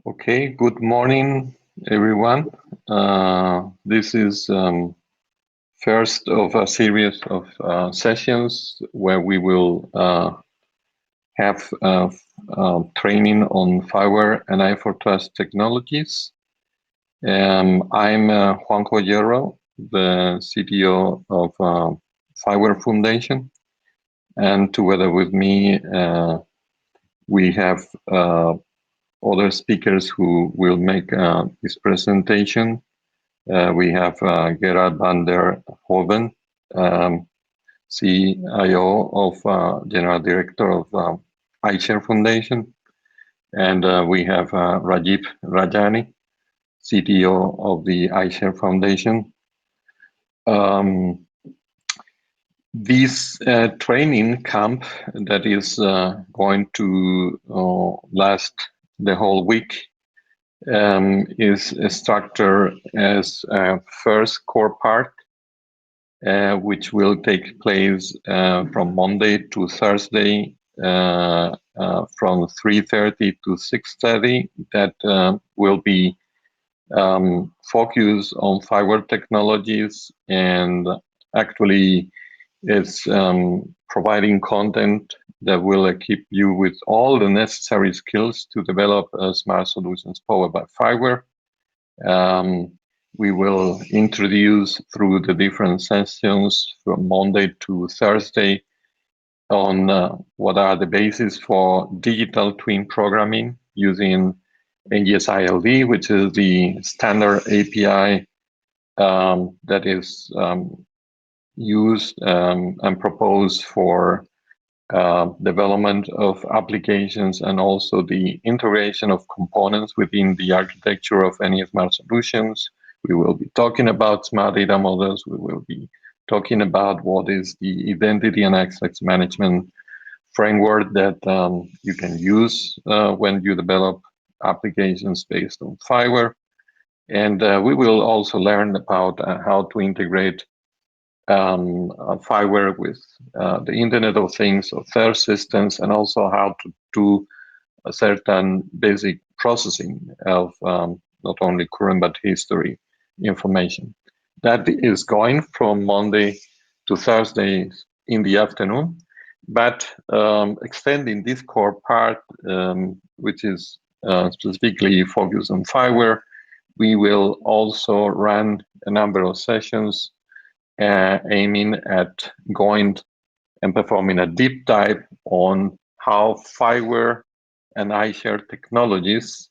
Okay, good morning, everyone. This is first of a series of sessions where we will have training on FIWARE and i4Trust technologies. I'm Juan Collero, the CTO of FIWARE Foundation, and together with me, we have other speakers who will make this presentation. We have Gerard van der Hoven, CIO of General Director of iShare Foundation, and we have Rajiv Rajani, CTO of the iShare Foundation. This training camp that is going to last the whole week is structured as a first core part, which will take place from Monday to Thursday from 3:30 to 6:30. That will be focused on FIWARE technologies, and actually it's providing content that will equip you with all the necessary skills to develop smart solutions powered by FIWARE. We will introduce through the different sessions from Monday to Thursday on what are the basis for digital twin programming using NGS-ILD, which is the standard API that is used and proposed for development of applications, and also the integration of components within the architecture of any smart solutions. We will be talking about smart data models. We will be talking about what is the identity and access management framework that you can use when you develop applications based on FIWARE. And we will also learn about how to integrate FIWARE with the Internet of Things or third systems, and also how to do a certain basic processing of not only current but history information. That is going from Monday to Thursday in the afternoon, but extending this core part, which is specifically focused on FIWARE, we will also run a number of sessions aiming at going and performing a deep dive on how FIWARE and iShare technologies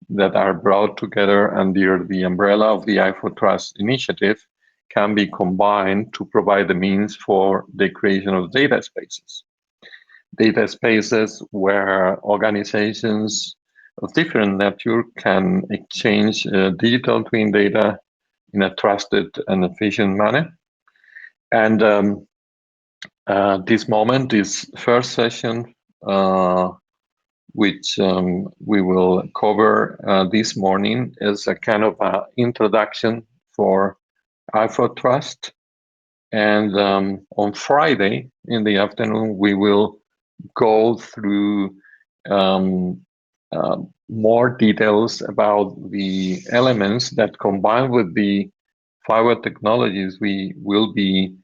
that are brought together under the umbrella of the i4Trust initiative can be combined to provide the means for the creation of data spaces. Data spaces where organizations of different nature can exchange digital twin data in a trusted and efficient manner. And this moment, this first session, which we will cover this morning, is a kind of introduction for i4Trust. And on Friday in the afternoon, we will go through more details about the elements that, combined with the FIWARE technologies, we will be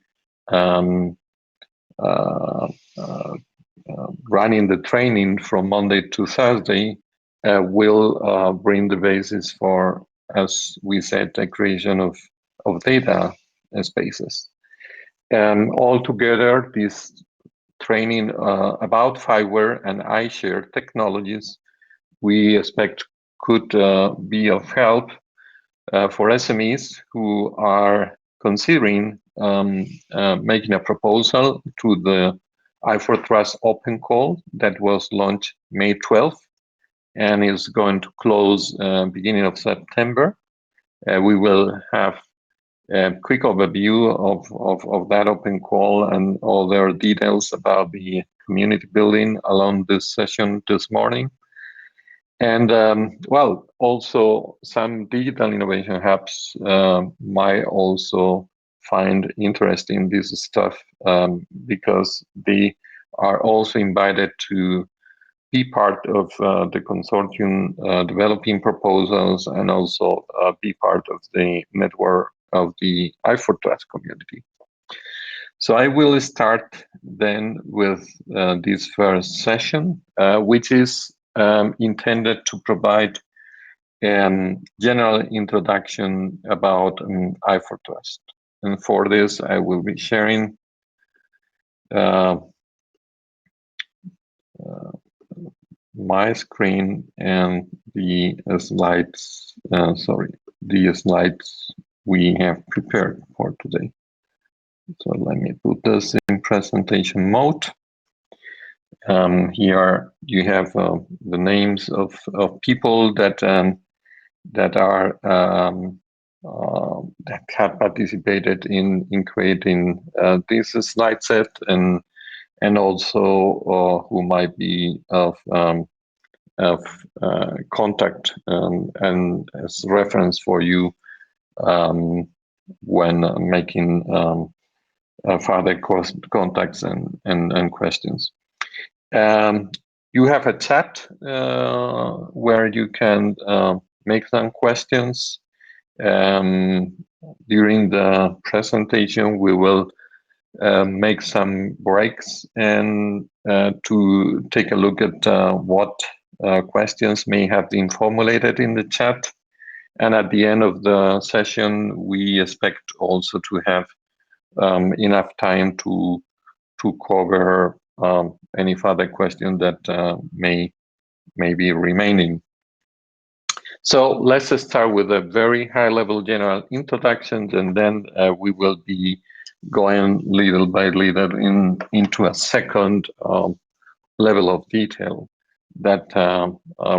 running the training from Monday to Thursday, will bring the basis for, as we said, the creation of data spaces. And altogether, this training about FIWARE and iShare technologies, we expect could be of help for SMEs who are considering making a proposal to the i4Trust open call that was launched May 12th and is going to close beginning of September. We will have a quick overview of that open call and all their details about the community building along this session this morning. And well, also some digital innovation hubs might also find interest in this stuff because they are also invited to be part of the consortium developing proposals, and also be part of the network of the i4Trust community. So I will start then with this first session, which is intended to provide a general introduction about i4Trust. And for this, I will be sharing my screen and the slides, the slides we have prepared for today. So let me put this in presentation mode. Here you have the names of people that have participated in creating this slide set, and also who might be of contact and as reference for you when making further contacts and questions. You have a chat where you can make some questions. During the presentation, we will make some breaks and to take a look at what questions may have been formulated in the chat. And at the end of the session, we expect also to have enough time to cover any further question that may be remaining. So let's start with a very high-level general introduction, and then we will be going little by little into a second level of detail that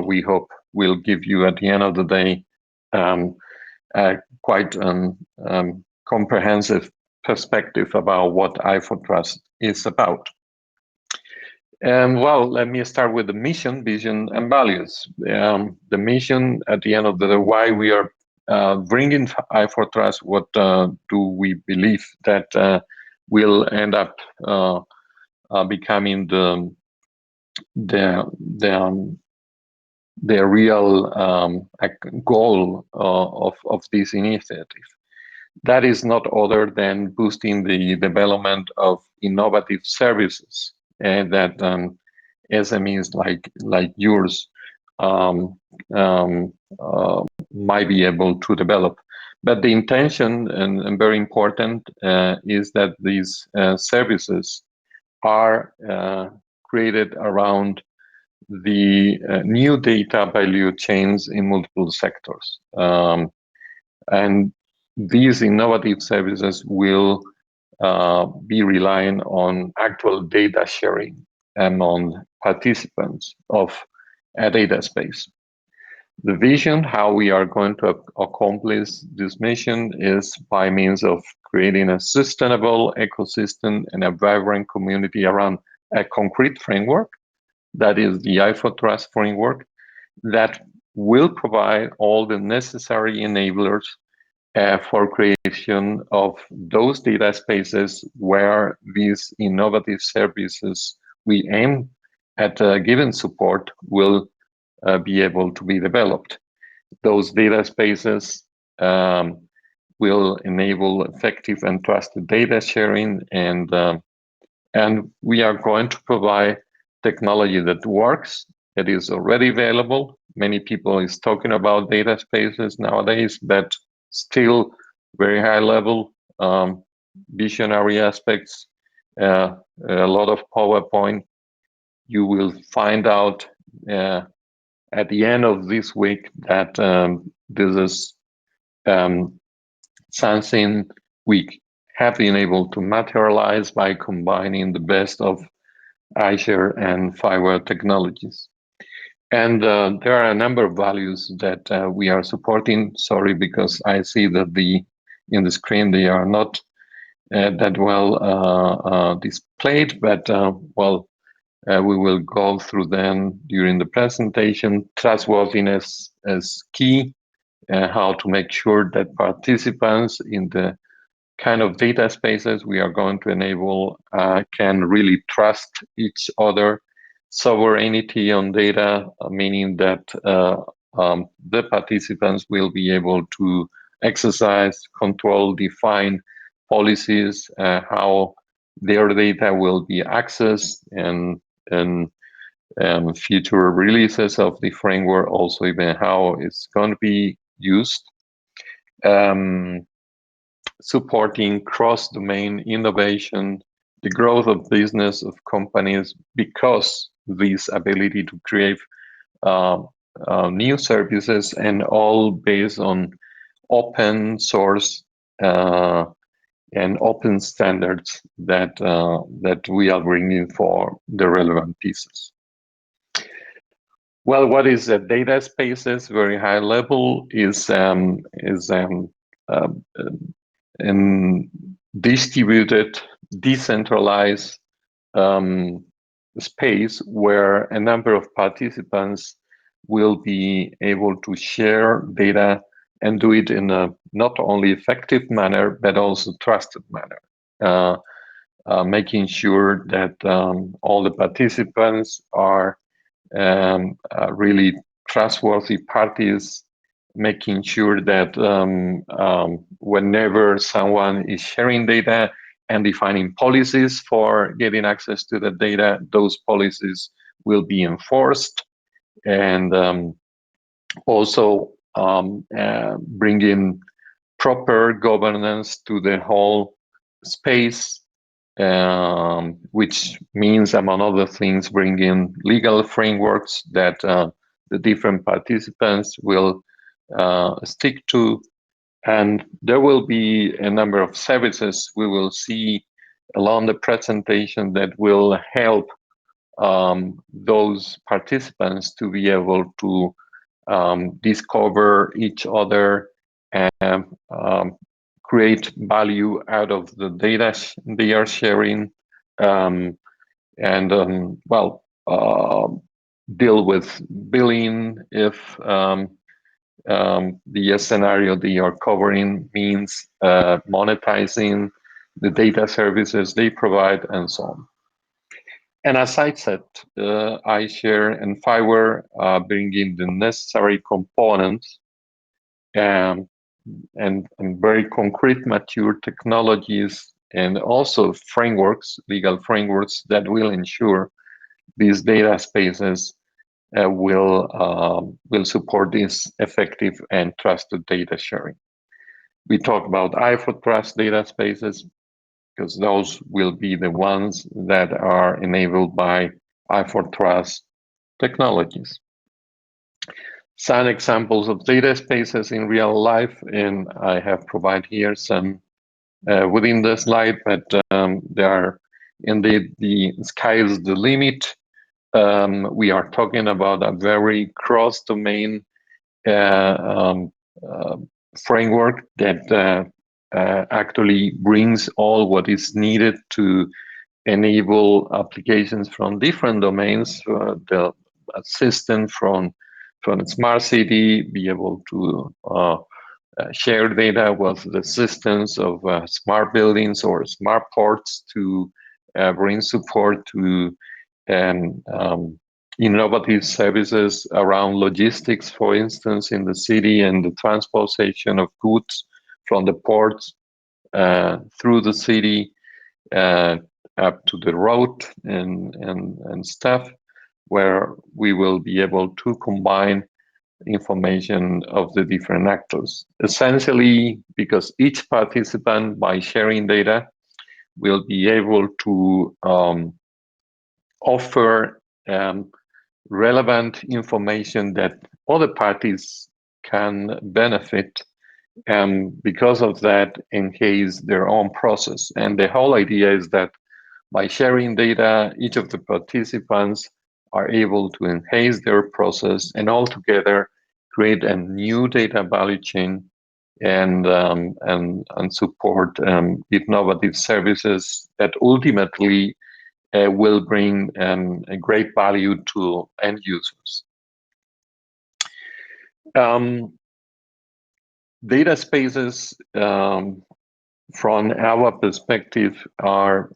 we hope will give you at the end of the day quite comprehensive perspective about what i4Trust is about. Well, let me start with the mission, vision, and values. The mission, at the end of the day, why we are bringing i4Trust, what do we believe that will end up becoming the real goal of this initiative. That is not other than boosting the development of innovative services and that SMEs like yours might be able to develop. But the intention, and very important, is that these services are created around the new data value chains in multiple sectors. And these innovative services will be relying on actual data sharing among participants of a data space. The vision, how we are going to accomplish this mission, is by means of creating a sustainable ecosystem and a vibrant community around a concrete framework, that is the i4Trust framework, that will provide all the necessary enablers for creation of those data spaces where these innovative services we aim at given support will be able to be developed. Those data spaces will enable effective and trusted data sharing, and we are going to provide technology that works, that is already available. Many people is talking about data spaces nowadays, but still very high level, visionary aspects, a lot of PowerPoint. You will find out at the end of this week that this is something we have been able to materialize by combining the best of iShare and FIWARE technologies. And there are a number of values that we are supporting. Sorry, because I see that in the screen they are not that well displayed, but we will go through them during the presentation. Trustworthiness is key. How to make sure that participants in the kind of data spaces we are going to enable can really trust each other sovereignty on data, meaning that the participants will be able to exercise, control, define policies, how their data will be accessed, and future releases of the framework, also even how it's going to be used. Supporting cross-domain innovation, the growth of business of companies, because this ability to create new services, and all based on open source and open standards that we are bringing for the relevant pieces. Well, what is a data spaces? Very high level is in distributed, decentralized space where a number of participants will be able to share data and do it in a not only effective manner, but also trusted manner, making sure that all the participants are really trustworthy parties, making sure that whenever someone is sharing data and defining policies for getting access to the data, those policies will be enforced, and also bringing proper governance to the whole space, which means, among other things, bringing legal frameworks that the different participants will stick to. And there will be a number of services we will see along the presentation that will help those participants to be able to discover each other and create value out of the data they are sharing, and deal with billing if the scenario they are covering means monetizing the data services they provide, and so on. And as I said, iShare and FIWARE bringing the necessary components and very concrete, mature technologies, and also frameworks, legal frameworks that will ensure these data spaces will support this effective and trusted data sharing. We talk about i4Trust data spaces because those will be the ones that are enabled by i4Trust technologies. Some examples of data spaces in real life, and I have provided here some within the slide, but there are indeed, the sky is the limit. We are talking about a very cross-domain framework that actually brings all what is needed to enable applications from different domains, the assistant from smart city, be able to share data with the systems of smart buildings or smart ports to bring support to innovative services around logistics, for instance, in the city, and the transportation of goods from the ports through the city up to the road and stuff, where we will be able to combine information of the different actors. Essentially, because each participant, by sharing data, will be able to offer relevant information that other parties can benefit, and because of that, enhance their own process. And the whole idea is that by sharing data, each of the participants are able to enhance their process and altogether create a new data value chain and support innovative services that ultimately will bring a great value to end users. Data spaces, from our perspective, are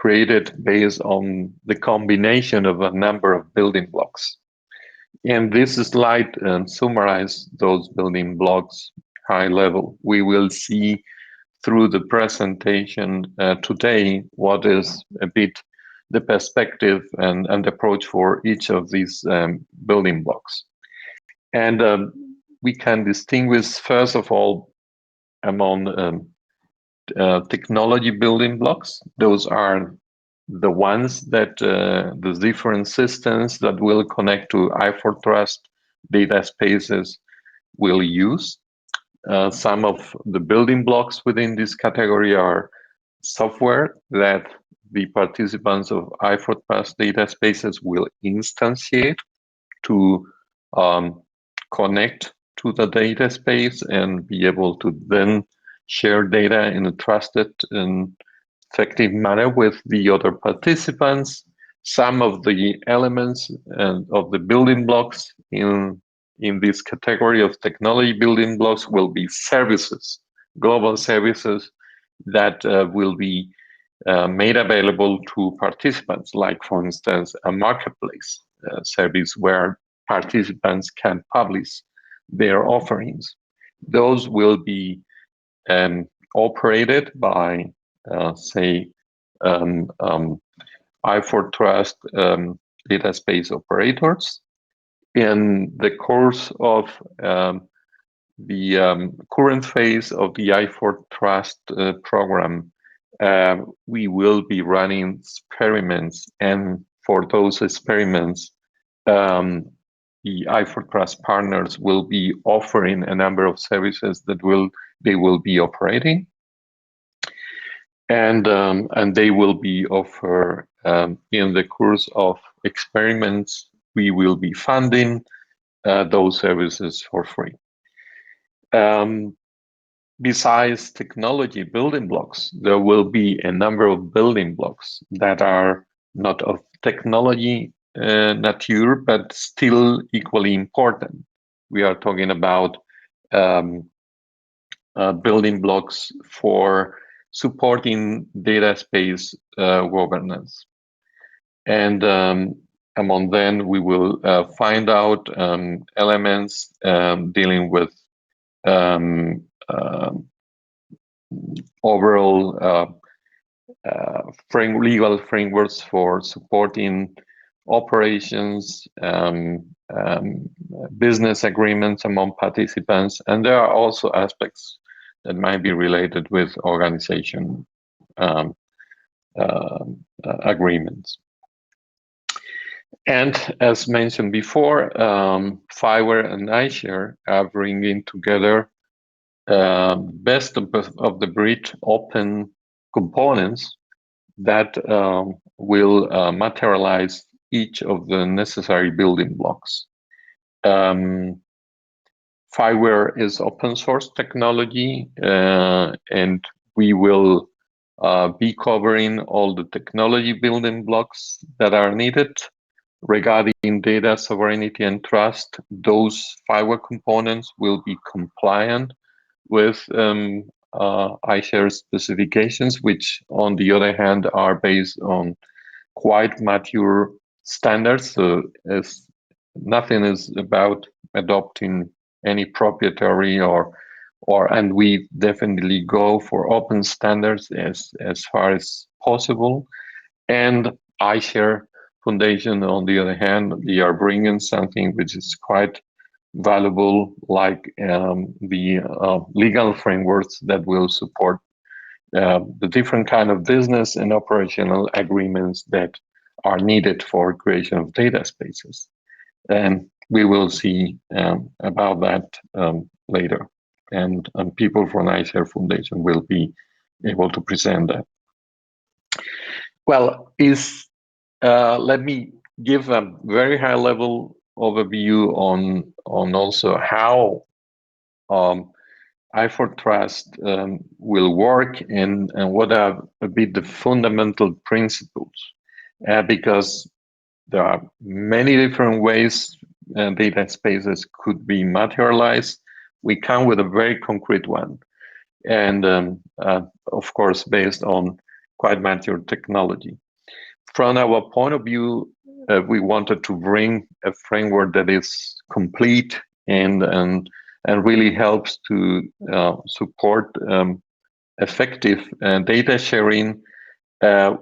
created based on the combination of a number of building blocks. And this slide summarizes those building blocks high level. We will see through the presentation today what is a bit the perspective and approach for each of these building blocks. And we can distinguish, first of all, among technology building blocks. Those are the ones that the different systems that will connect to i4Trust data spaces will use. Some of the building blocks within this category are software that the participants of i4Trust data spaces will instantiate to connect to the data space and be able to then share data in a trusted and effective manner with the other participants. Some of the elements and of the building blocks in this category of technology building blocks will be services, global services that will be made available to participants, like, for instance, a marketplace service where participants can publish their offerings. Those will be operated by, say, i4Trust data space operators. In the course of the current phase of the i4Trust program, we will be running experiments, and for those experiments, the i4Trust partners will be offering a number of services that they will be operating, and they will be offered in the course of experiments. We will be funding those services for free. Besides technology building blocks, there will be a number of building blocks that are not of technology nature, but still equally important. We are talking about building blocks for supporting data space governance. And among them, we will find out elements dealing with overall legal frameworks for supporting operations, business agreements among participants, and there are also aspects that might be related with organization agreements. And as mentioned before, FIWARE and iShare are bringing together best of the breed open components that will materialize each of the necessary building blocks. FIWARE is open source technology, and we will be covering all the technology building blocks that are needed. Regarding data sovereignty and trust, those FIWARE components will be compliant with iShare specifications, which on the other hand are based on quite mature standards. So nothing is about adopting any proprietary and we definitely go for open standards as far as possible. And iShare Foundation, on the other hand, they are bringing something which is quite valuable, like the legal frameworks that will support the different kind of business and operational agreements that are needed for creation of data spaces. And we will see about that later. And people from iShare Foundation will be able to present that. Well, let me give a very high level overview on also how i4Trust will work and what are a bit the fundamental principles, because there are many different ways data spaces could be materialized. We come with a very concrete one, and of course based on quite mature technology. From our point of view, we wanted to bring a framework that is complete and really helps to support effective data sharing.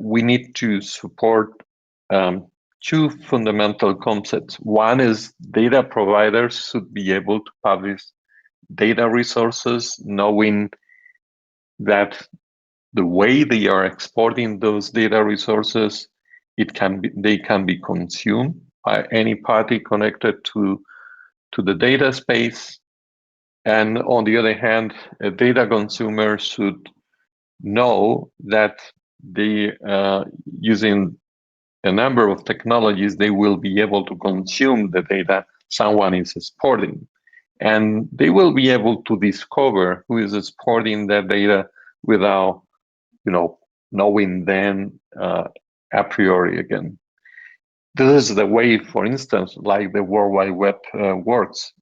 We need to support two fundamental concepts. One is data providers should be able to publish data resources, knowing that the way they are exporting those data resources, they can be consumed by any party connected to the data space. And on the other hand, a data consumer should know that they using a number of technologies, they will be able to consume the data someone is exporting. And they will be able to discover who is exporting that data without, knowing them a priori again. This is the way, for instance, like the World Wide Web works.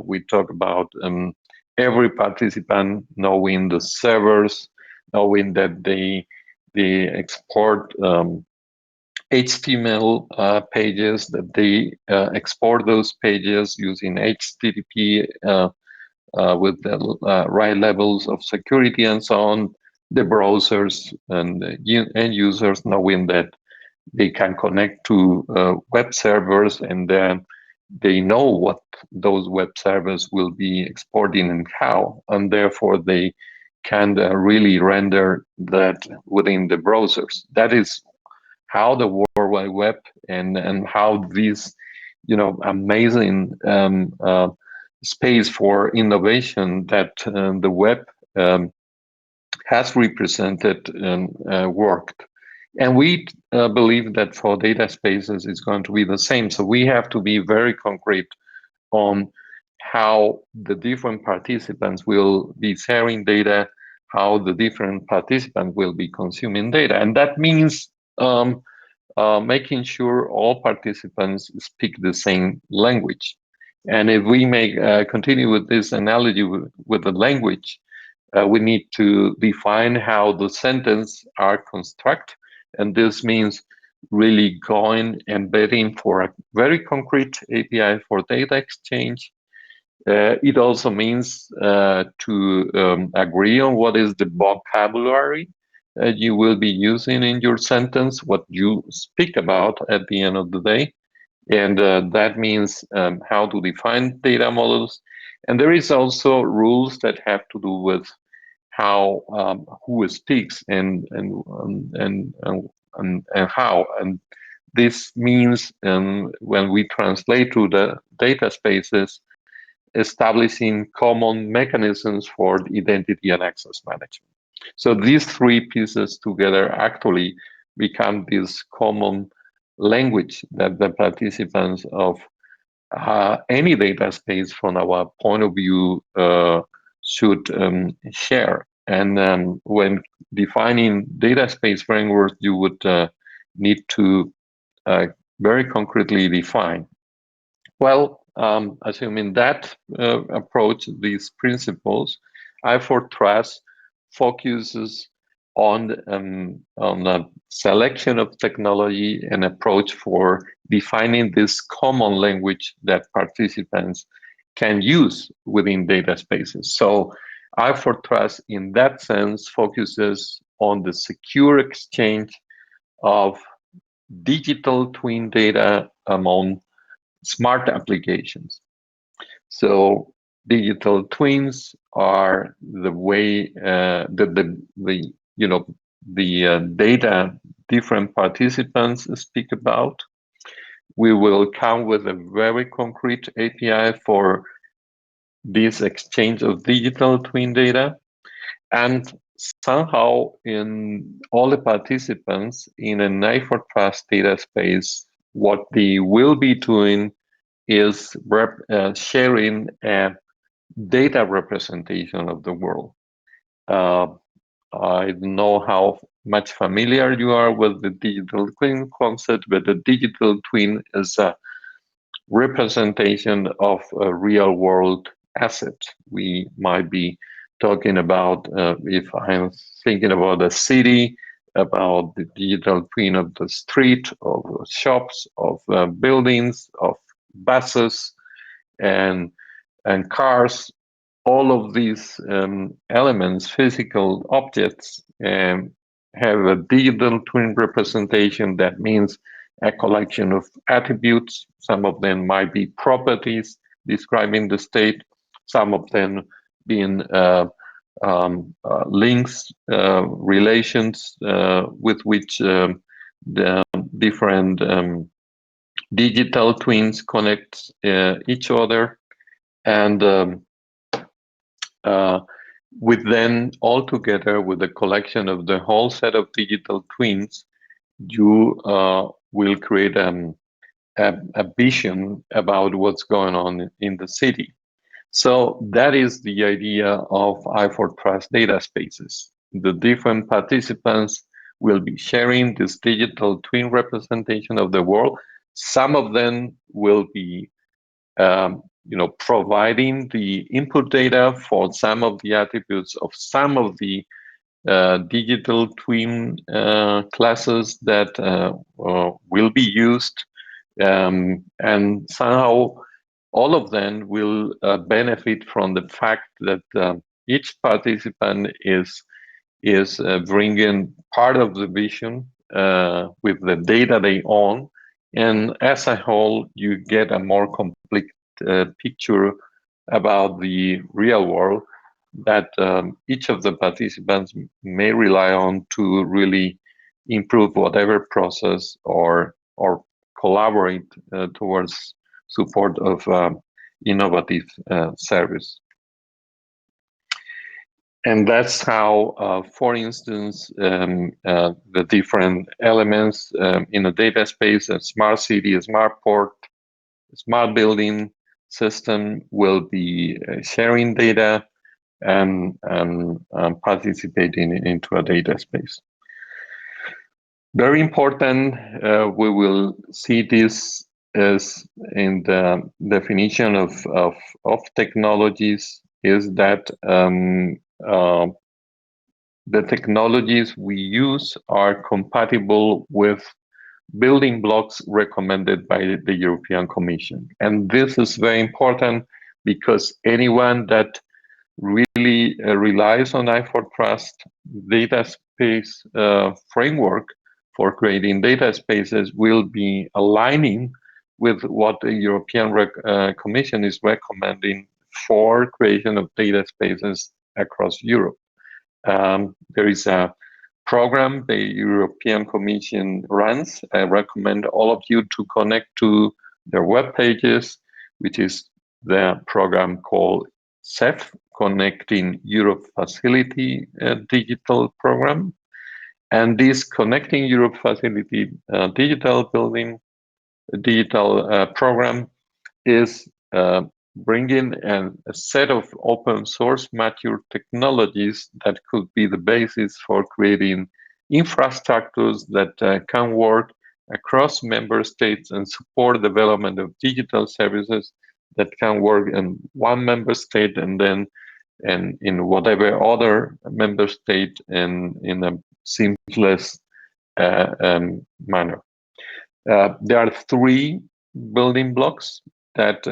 We talk about every participant knowing the servers, knowing that they export HTML pages, that they export those pages using HTTP with the right levels of security and so on. The browsers and the end users knowing that they can connect to web servers, and then they know what those web servers will be exporting and how, and therefore they can really render that within the browsers. That is how the World Wide Web and how this amazing space for innovation that the web has represented worked. And we believe that for data spaces, it's going to be the same. So we have to be very concrete on how the different participants will be sharing data, how the different participants will be consuming data. And that means making sure all participants speak the same language. And if we may continue with this analogy with the language, we need to define how the sentence are constructed. And this means really going embedding for a very concrete API for data exchange. It also means to agree on what is the vocabulary you will be using in your sentence, what you speak about at the end of the day. And that means how to define data models. And there is also rules that have to do with how who speaks and how. And this means when we translate to the data spaces, establishing common mechanisms for identity and access management. So these three pieces together actually become this common language that the participants of any data space from our point of view should share. And when defining data space frameworks, you would need to very concretely define. Well, assuming that approach, these principles, i4Trust focuses on the selection of technology and approach for defining this common language that participants can use within data spaces. So i4Trust, in that sense, focuses on the secure exchange of digital twin data among smart applications. So digital twins are the way the data different participants speak about. We will come with a very concrete API for this exchange of digital twin data, and somehow in all the participants in an i4Trust data space, what they will be doing is sharing a data representation of the world. I don't know how much familiar you are with the digital twin concept, but the digital twin is a representation of a real world asset. We might be talking about, if I'm thinking about a city, about the digital twin of the street, of shops, of buildings, of buses, and cars. All of these elements, physical objects, have a digital twin representation. That means a collection of attributes. Some of them might be properties describing the state, some of them being links, relations with which the different digital twins connect each other. And with then all together with a collection of the whole set of digital twins, you will create a vision about what's going on in the city. So that is the idea of i4Trust data spaces. The different participants will be sharing this digital twin representation of the world. Some of them will be providing the input data for some of the attributes of some of the digital twin classes that will be used, and somehow all of them will benefit from the fact that each participant is bringing part of the vision with the data they own, and as a whole, you get a more complete picture about the real world that each of the participants may rely on to really improve whatever process or collaborate towards support of innovative service. And that's how, for instance, the different elements in a data space, a smart city, a smart port, a smart building system will be sharing data and participating into a data space. Very important, we will see this as in the definition of technologies, is that the technologies we use are compatible with building blocks recommended by the European Commission. And this is very important because anyone that really relies on i4Trust data space framework for creating data spaces will be aligning with what the European Commission is recommending for creation of data spaces across Europe. There is a program the European Commission runs. I recommend all of you to connect to their web pages, which is the program called CEF, Connecting Europe Facility Digital Program. And this Connecting Europe Facility Digital Building digital program is bringing a set of open source mature technologies that could be the basis for creating infrastructures that can work across member states and support development of digital services that can work in one member state and then in whatever other member state in a seamless manner. There are three building blocks that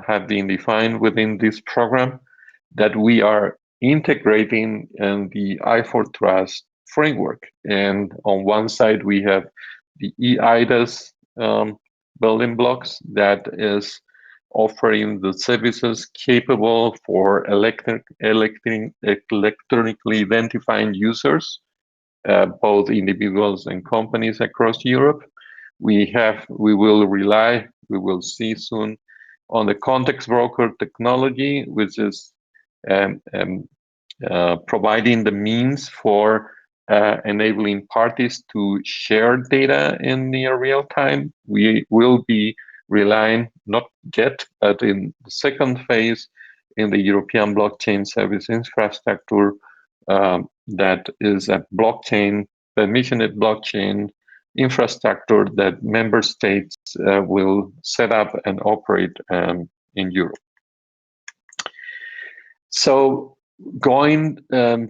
have been defined within this program that we are integrating in the i4Trust framework. And on one side, we have the eIDAS building blocks that is offering the services capable for electronically identifying users, both individuals and companies across Europe. We will see soon on the context broker technology, which is providing the means for enabling parties to share data in near real time. We will be relying, not yet, but in the second phase in the European blockchain service infrastructure, that is a blockchain, permissioned blockchain infrastructure that member states will set up and operate in Europe. So Going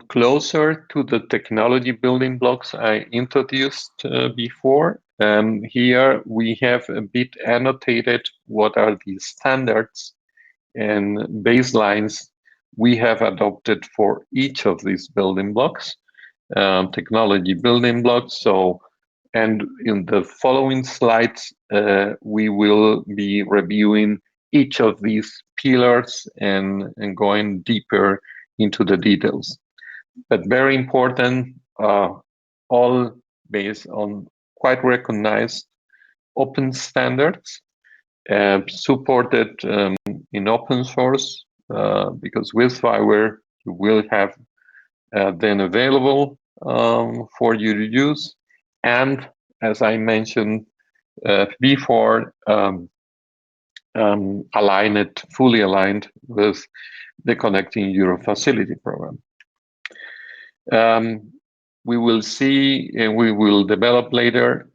closer to the technology building blocks I introduced before, here we have a bit annotated what are the standards and baselines we have adopted for each of these building blocks, technology building blocks. So, and in the following slides, we will be reviewing each of these pillars and going deeper into the details. But very important, all based on quite recognized open standards, supported in open source, because with FIWARE you will have then available for you to use. And as I mentioned before, fully aligned with the Connecting Europe Facility program. We will see and we will develop later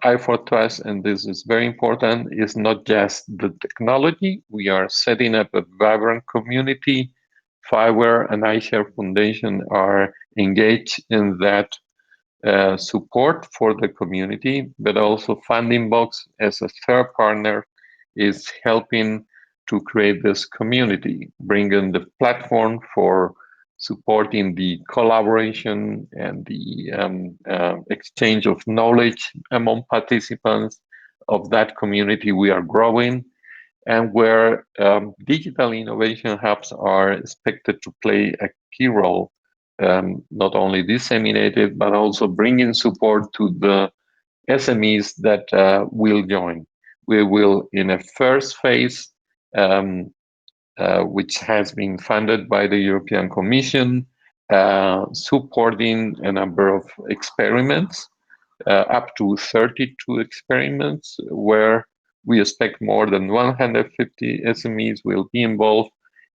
i4Trust, and this is very important, is not just the technology. We are setting up a vibrant community. FIWARE and iShare Foundation are engaged in that support for the community, but also Funding Box as a third partner is helping to create this community, bringing the platform for supporting the collaboration and the exchange of knowledge among participants of that community we are growing, and where digital innovation hubs are expected to play a key role, not only disseminated, but also bringing support to the SMEs that will join. We will, in a first phase, which has been funded by the European Commission, supporting a number of experiments, up to 32 experiments, where we expect more than 150 SMEs will be involved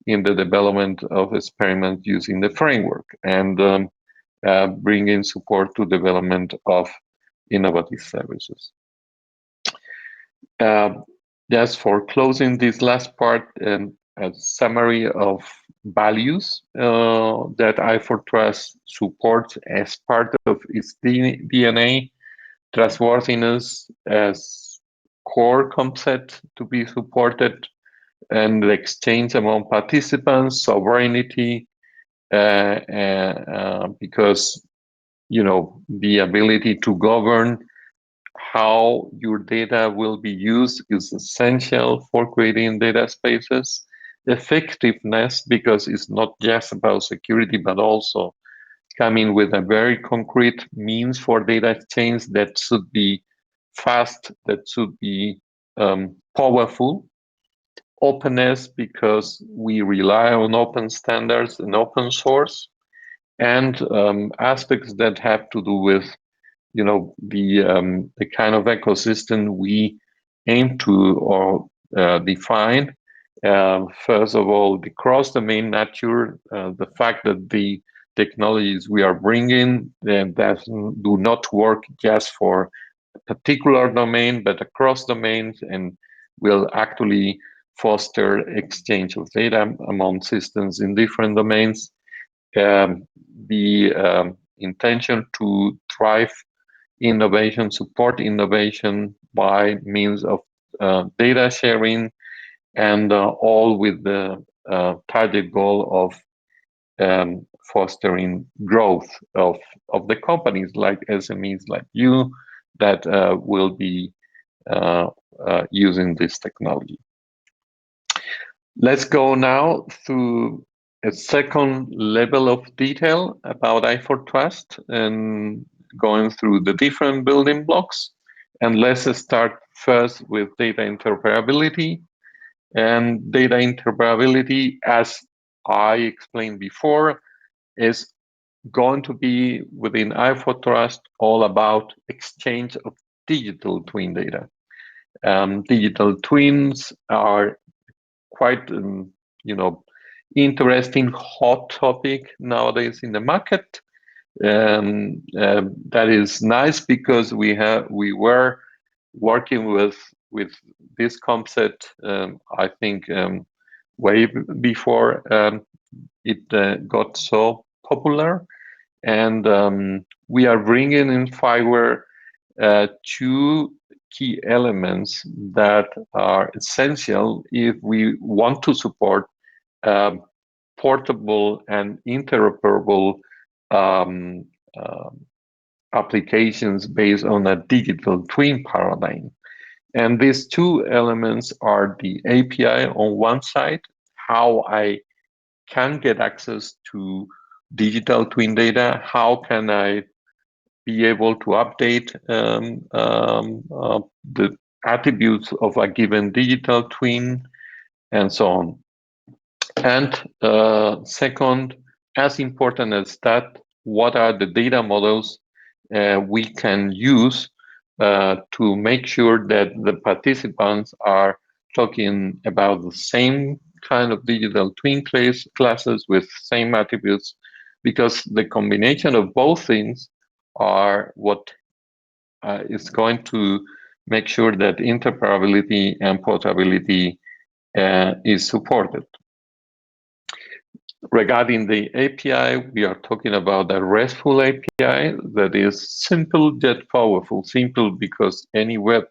in the development of experiments using the framework and bringing support to development of innovative services. Just for closing this last part, a summary of values that i4Trust supports as part of its DNA. Trustworthiness as core concept to be supported, and the exchange among participants, sovereignty, because the ability to govern how your data will be used is essential for creating data spaces. Effectiveness, because it's not just about security, but also coming with a very concrete means for data exchange that should be fast, that should be powerful. Openness, because we rely on open standards and open source, and aspects that have to do with the kind of ecosystem we aim to or define. First of all, the cross-domain nature, the fact that the technologies we are bringing that do not work just for a particular domain, but across domains, and will actually foster exchange of data among systems in different domains. The intention to drive innovation, support innovation by means of data sharing, and all with the target goal of fostering growth of the companies like SMEs like you that will be using this technology. Let's go now through a second level of detail about i4Trust and going through the different building blocks. And let's start first with data interoperability. And data interoperability, as I explained before, is going to be within i4Trust all about exchange of digital twin data. Digital twins are quite, interesting hot topic nowadays in the market. That is nice because we were working with this concept, I think, way before it got so popular, and we are bringing in FIWARE two key elements that are essential if we want to support um, portable and interoperable um, uh, applications based on a digital twin paradigm. And these two elements are the API on one side, how I can get access to digital twin data, how can I be able to update the attributes of a given digital twin, and so on. And second, as important as that, what are the data models we can use to make sure that the participants are talking about the same kind of digital twin classes with same attributes, because the combination of both things are what is going to make sure that interoperability and portability is supported. Regarding the API, we are talking about a RESTful API that is simple yet powerful. Simple because any web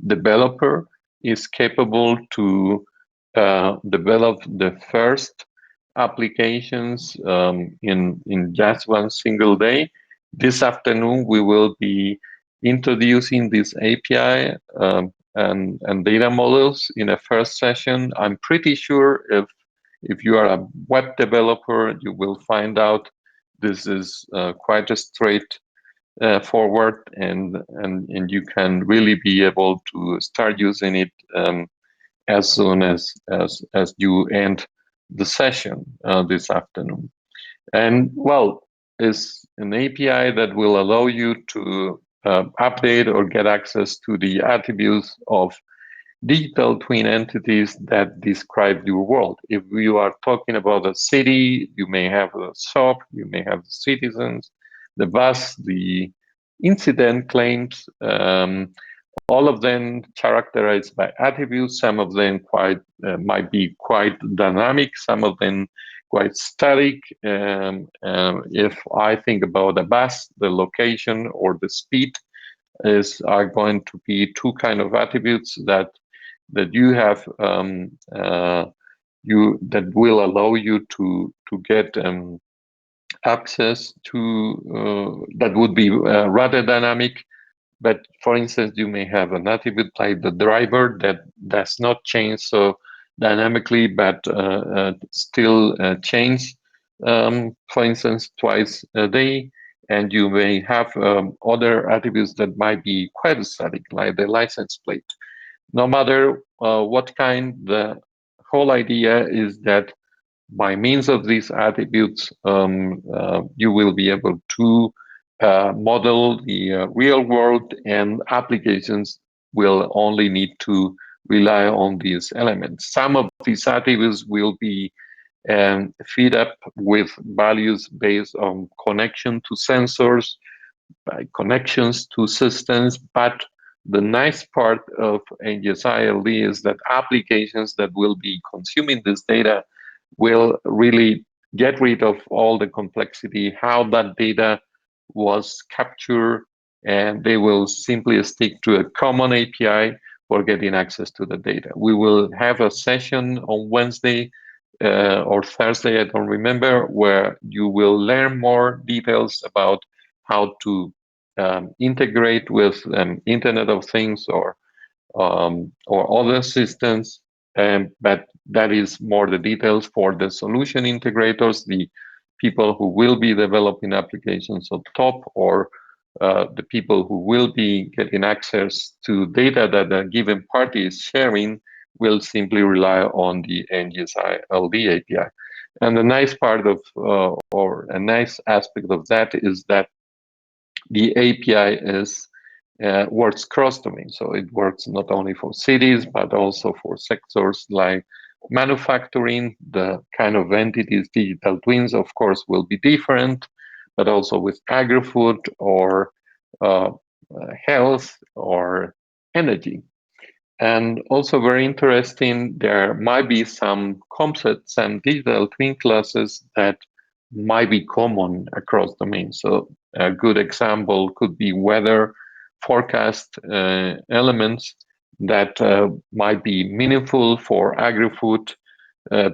developer is capable to develop the first applications in just one single day. This afternoon, we will be introducing this API and data models in a first session. I'm pretty sure if you are a web developer, you will find out this is quite a straight forward, and you can really be able to start using it as soon as you end the session this afternoon. And well, it's an API that will allow you to update or get access to the attributes of digital twin entities that describe your world. If you are talking about a city, you may have a shop, you may have the citizens, the bus, the incident claims, all of them characterized by attributes. Some of them might be quite dynamic, some of them quite static. If I think about the bus, the location or the speed are going to be two kind of attributes that you have that will allow you to get access to that would be rather dynamic. But for instance, you may have an attribute like the driver that does not change so dynamically, but still change, for instance, twice a day. And you may have other attributes that might be quite static, like the license plate. No matter what kind, the whole idea is that by means of these attributes, you will be able to model the real world, and applications will only need to rely on these elements. Some of these attributes will be feed up with values based on connection to sensors, by connections to systems. But the nice part of NGS-ILD is that applications that will be consuming this data will really get rid of all the complexity, how that data was captured, and they will simply stick to a common API for getting access to the data. We will have a session on Wednesday or Thursday, I don't remember, where you will learn more details about how to integrate with Internet of Things or other systems. But that is more the details for the solution integrators, the people who will be developing applications on top, or the people who will be getting access to data that a given party is sharing will simply rely on the NGS-ILD API. And the nice part of, or a nice aspect of that is that the API works cross-domain. So it works not only for cities, but also for sectors like manufacturing. The kind of entities, digital twins, of course, will be different, but also with agri-food or health or energy. And also very interesting, there might be some concepts and digital twin classes that might be common across domains. So a good example could be weather forecast elements that might be meaningful for agri-food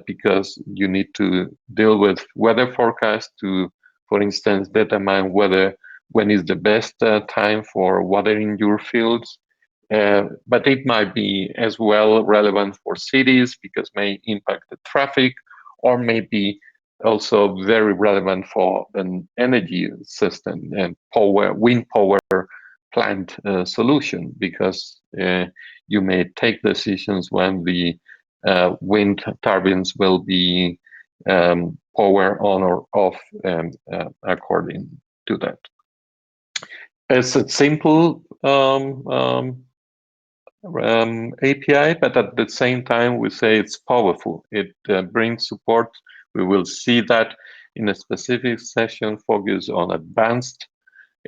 because you need to deal with weather forecast to, for instance, determine whether when is the best time for watering your fields. But it might be as well relevant for cities because may impact the traffic, or maybe also very relevant for an energy system and wind power plant solution because you may take decisions when the wind turbines will be power on or off according to that. It's a simple API, but at the same time, we say it's powerful. It brings support. We will see that in a specific session focused on advanced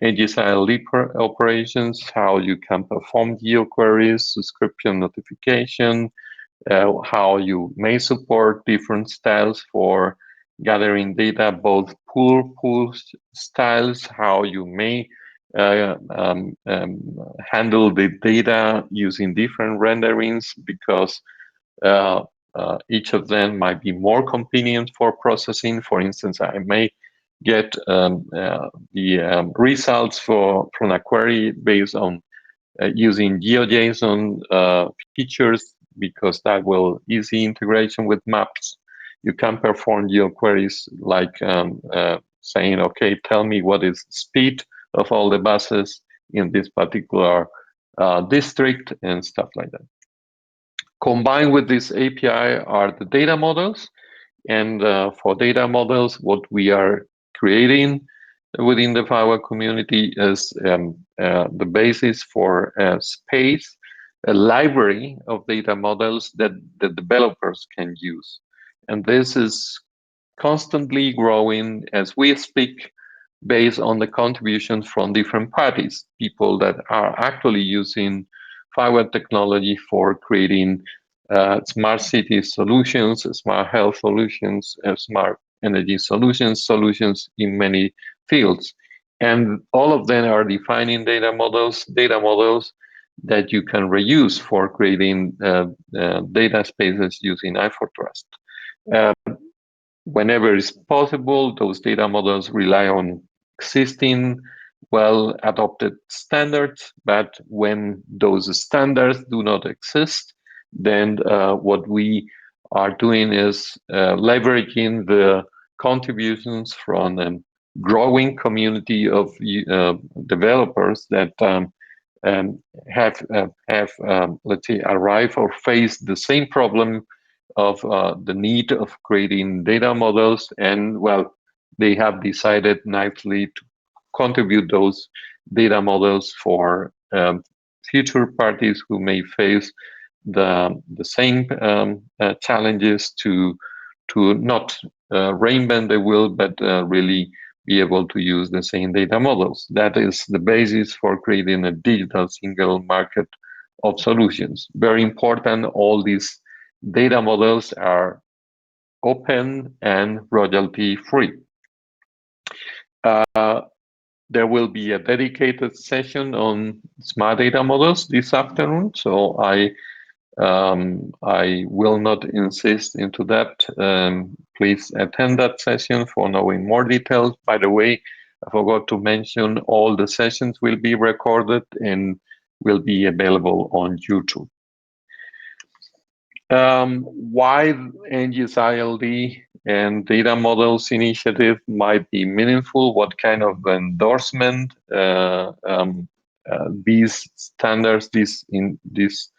AGSI operations, how you can perform geoqueries, subscription notification, how you may support different styles for gathering data, both pool styles, how you may handle the data using different renderings because each of them might be more convenient for processing. For instance, I may get the results from a query based on using GeoJSON features because that will easy integration with maps. You can perform geoqueries like saying, okay, tell me what is the speed of all the buses in this particular district and stuff like that. Combined with this API are the data models. And for data models, what we are creating within the FIWARE community is the basis for space, a library of data models that the developers can use. And this is constantly growing as we speak based on the contributions from different parties, people that are actually using FIWARE technology for creating smart city solutions, smart health solutions, smart energy solutions in many fields. And all of them are defining data models that you can reuse for creating data spaces using i4Trust. Whenever it's possible, those data models rely on existing well-adopted standards, but when those standards do not exist, then what we are doing is leveraging the contributions from a growing community of developers that have let's say, arrived or faced the same problem of the need of creating data models, and well, they have decided nicely to contribute those data models for future parties who may face the same challenges to not reinvent the wheel, but really be able to use the same data models. That is the basis for creating a digital single market of solutions. Very important, all these data models are open and royalty free. There will be a dedicated session on smart data models this afternoon, so I will not insist into that. Please attend that session for knowing more details. By the way, I forgot to mention all the sessions will be recorded and will be available on YouTube. Why NGS-ILD and data models initiative might be meaningful, what kind of endorsement these standards, these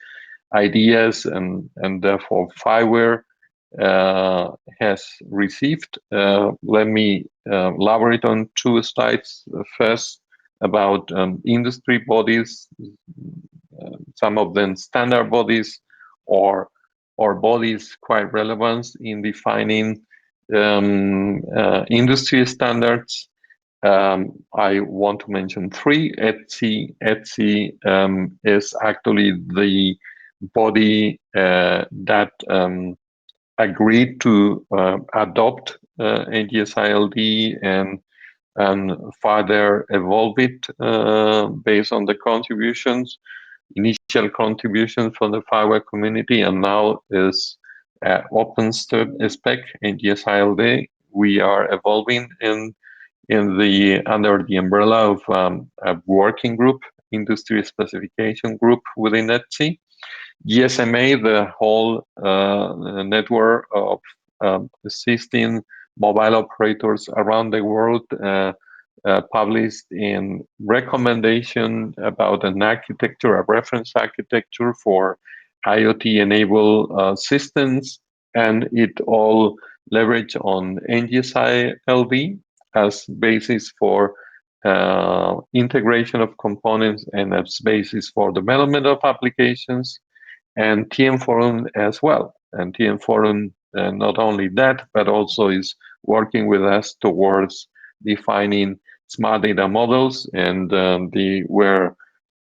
ideas and therefore FIWARE has received. Let me elaborate on two slides. First, about industry bodies, some of them standard bodies or bodies quite relevant in defining industry standards. I want to mention three. ETSI is actually the body that agreed to adopt NGSILD and further evolve it based on the contributions, initial contributions from the FIWARE community, and now is open spec NGSILD. We are evolving under the umbrella of a working group, industry specification group within ETSI. GSMA, the whole network of assisting mobile operators around the world, published in recommendation about an architecture, a reference architecture for IoT-enabled systems, and it all leverage on NGSILD as basis for integration of components and as basis for development of applications, and TM Forum as well. And TM Forum, not only that, but also is working with us towards defining smart data models, and they were,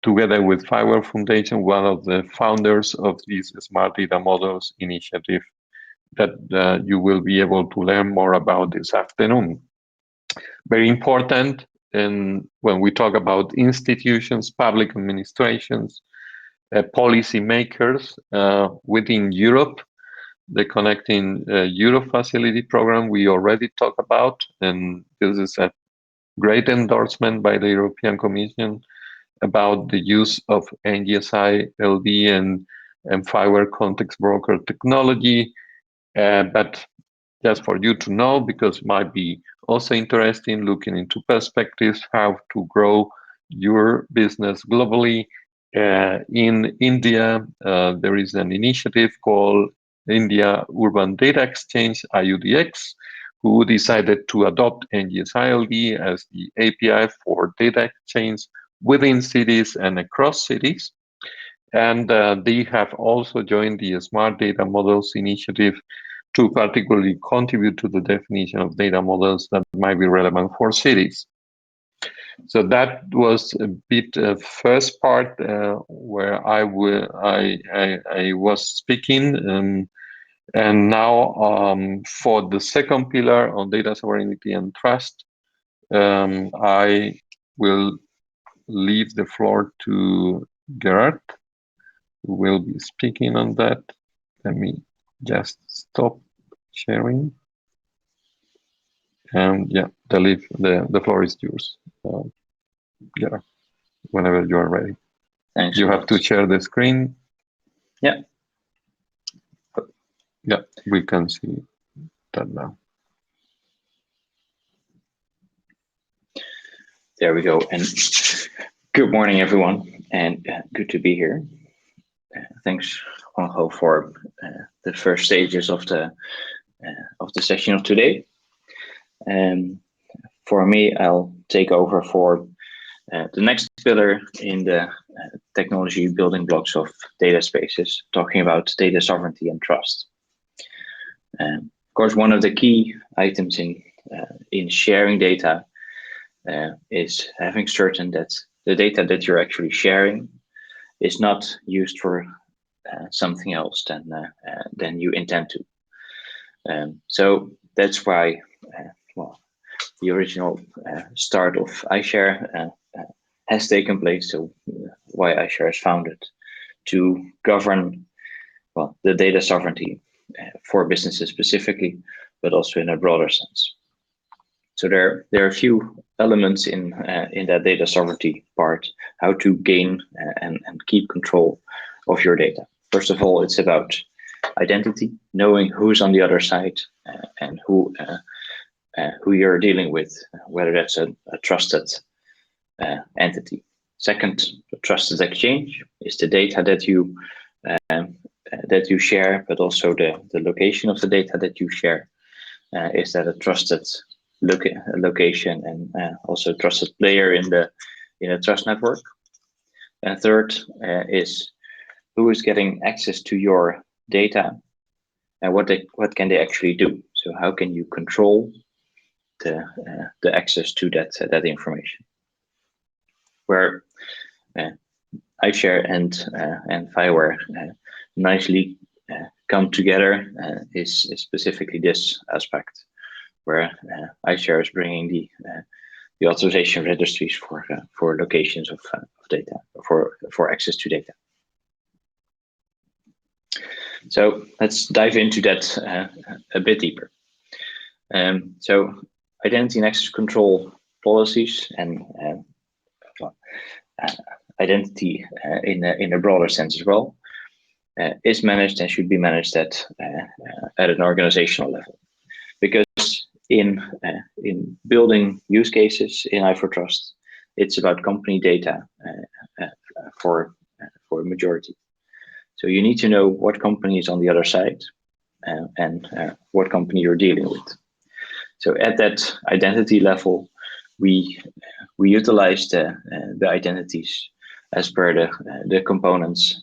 together with FIWARE Foundation, one of the founders of this smart data models initiative that you will be able to learn more about this afternoon. Very important, and when we talk about institutions, public administrations, policy makers within Europe, the Connecting Europe Facility program we already talked about, and this is a great endorsement by the European Commission about the use of NGSILD and FIWARE context broker technology. But just for you to know, because it might be also interesting looking into perspectives how to grow your business globally. In India, there is an initiative called India Urban Data Exchange, IUDX, who decided to adopt NGSILD as the API for data exchange within cities and across cities. And they have also joined the Smart Data Models initiative to particularly contribute to the definition of data models that might be relevant for cities. So that was a bit first part where I was speaking, and now for the second pillar on data sovereignty and trust, I will leave the floor to Gerard, who will be speaking on that. Let me just stop sharing. And yeah, the floor is yours. Yeah, whenever you are ready. Thanks. You have to share the screen. Yeah. Yeah, we can see that now. There we go. And good morning, everyone, and good to be here. Thanks, Juanjo, for the first stages of the session of today. For me, I'll take over for the next pillar in the technology building blocks of data spaces, talking about data sovereignty and trust. Of course, one of the key items in sharing data is having certain that the data that you're actually sharing is not used for something else than you intend to. So that's why, the original start of iShare has taken place. So why iShare is founded to govern, the data sovereignty for businesses specifically, but also in a broader sense. So there are a few elements in that data sovereignty part, how to gain and keep control of your data. First of all, it's about identity, knowing who's on the other side and who you're dealing with, whether that's a trusted entity. Second, the trusted exchange is the data that you share, but also the location of the data that you share. Is that a trusted location and also a trusted player in a trust network? And third is who is getting access to your data and what can they actually do? So how can you control the access to that information? Where iShare and FIWARE nicely come together is specifically this aspect, where iShare is bringing the authorization registries for locations of data, for access to data. So let's dive into that a bit deeper. So identity and access control policies and identity in a broader sense as well is managed and should be managed at an organizational level, because in building use cases in i4Trust, it's about company data for a majority. So you need to know what company is on the other side and what company you're dealing with. So at that identity level, we utilize the identities as per the components,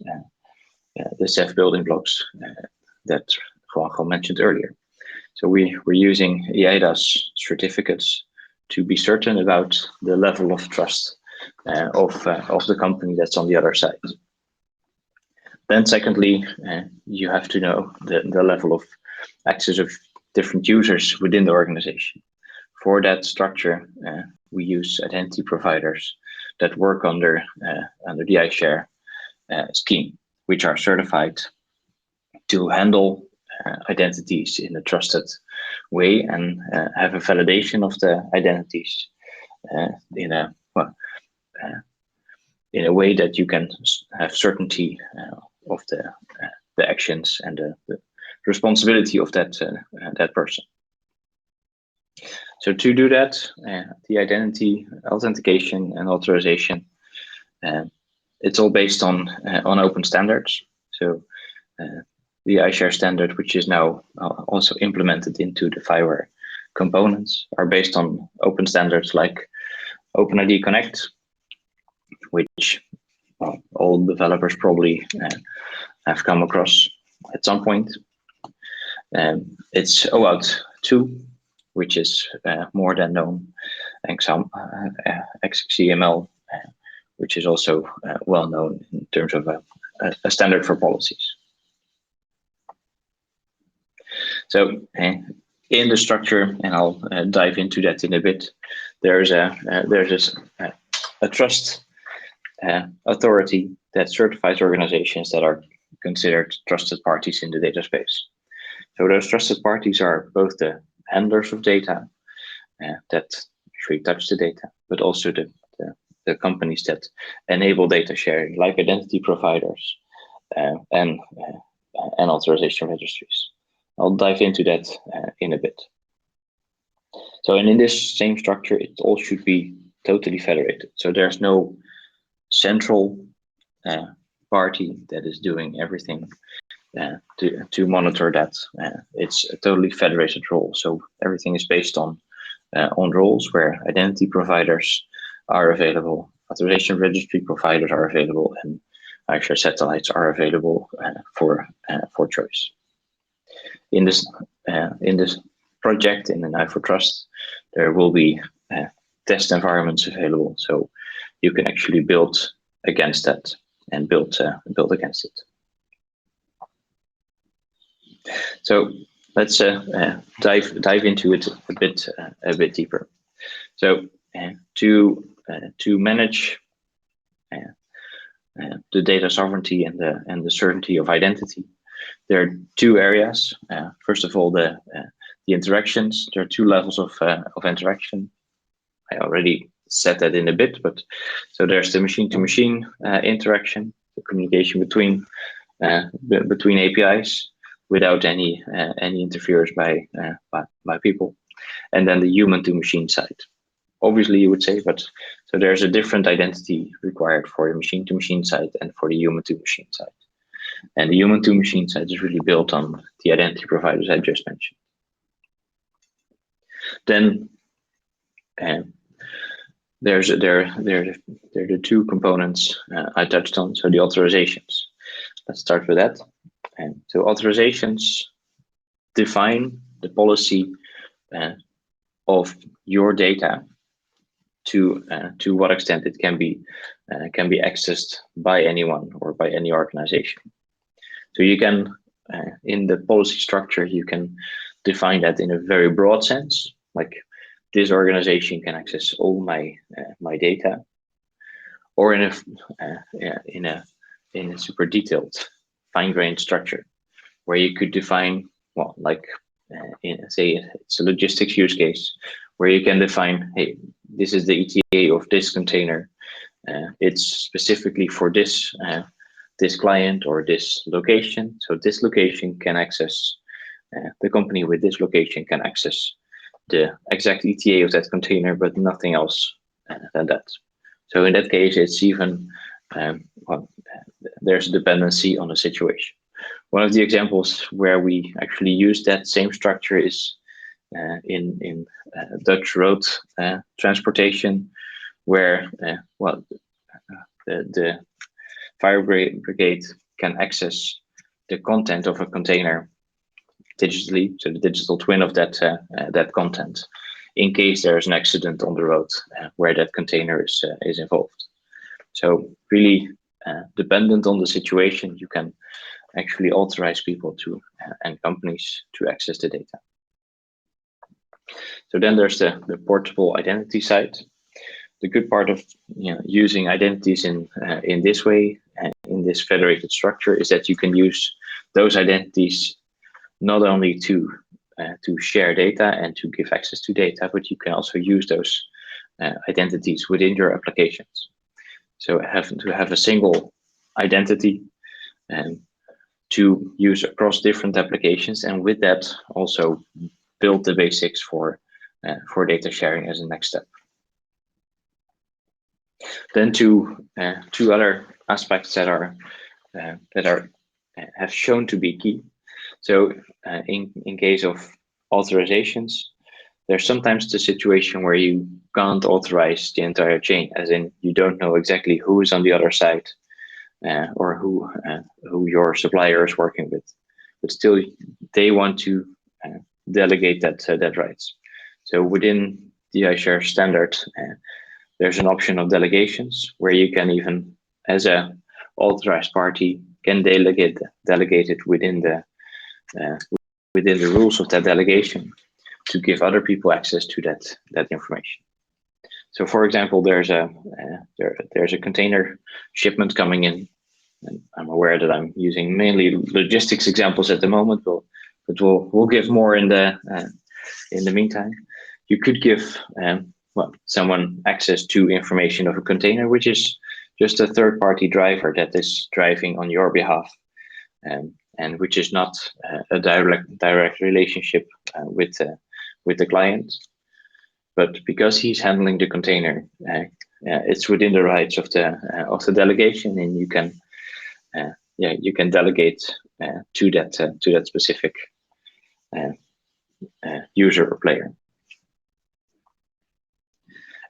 the CEF building blocks that Juanjo mentioned earlier. So we're using eIDAS certificates to be certain about the level of trust of the company that's on the other side. Then secondly, you have to know the level of access of different users within the organization. For that structure, we use identity providers that work under the iShare scheme, which are certified to handle identities in a trusted way and have a validation of the identities in a way that you can have certainty of the actions and the responsibility of that person. So to do that, the identity, authentication, and authorization, it's all based on open standards. So the iShare standard, which is now also implemented into the FIWARE components, are based on open standards like OpenID Connect, which all developers probably have come across at some point. It's OAuth 2, which is more than known, XML, which is also well known in terms of a standard for policies. So in the structure, and I'll dive into that in a bit, there's a trust authority that certifies organizations that are considered trusted parties in the data space. So those trusted parties are both the handlers of data that actually touch the data, but also the companies that enable data sharing, like identity providers and authorization registries. I'll dive into that in a bit. So, and in this same structure, it all should be totally federated. So there's no central party that is doing everything to monitor that. It's a totally federated role. So everything is based on roles where identity providers are available, authorization registry providers are available, and iShare satellites are available for choice. In this project, in an i4Trust, there will be test environments available, so you can actually build against that and build against it. So let's dive into it a bit deeper. So to manage the data sovereignty and the certainty of identity, there are two areas. First of all, the interactions. There are two levels of interaction. I already said that in a bit, but so there's the machine-to-machine interaction, the communication between APIs without any interference by people, and then the human-to-machine side. Obviously, you would say, but so there's a different identity required for the machine-to-machine side and for the human-to-machine side. And the human-to-machine side is really built on the identity providers I just mentioned. Then there are the two components I touched on. So the authorizations. Let's start with that. And so authorizations define the policy of your data to what extent it can be accessed by anyone or by any organization. So you can, in the policy structure, you can define that in a very broad sense, like this organization can access all my my data, or in a super detailed, fine-grained structure, where you could define, well, like say it's a logistics use case, where you can define, hey, this is the ETA of this container. It's specifically for this this client or this location. So this location can access, the company with this location can access the exact ETA of that container, but nothing else than that. So in that case, it's even, well, there's a dependency on the situation. One of the examples where we actually use that same structure is in Dutch road transportation, where well, the fire brigade can access the content of a container digitally, so the digital twin of that that content, in case there is an accident on the road where that container is involved. So really dependent on the situation, you can actually authorize people to and companies to access the data. So then there's the portable identity side. The good part of using identities in this way, in this federated structure, is that you can use those identities not only to share data and to give access to data, but you can also use those identities within your applications. So have a single identity to use across different applications, and with that also build the basics for data sharing as a next step. Then two other aspects that have shown to be key. So in case of authorizations, there's sometimes the situation where you can't authorize the entire chain, as in you don't know exactly who is on the other side or who your supplier is working with, but still they want to delegate that rights. So within the iShare standard, there's an option of delegations where you can even, as a authorized party, can delegate it within the rules of that delegation to give other people access to that information. So, for example, there's a container shipment coming in, and I'm aware that I'm using mainly logistics examples at the moment, but we'll give more in the meantime. You could give someone access to information of a container, which is just a third-party driver that is driving on your behalf, and which is not a direct relationship with the client. But because he's handling the container, it's within the rights of the delegation, and you can delegate to that specific user or player.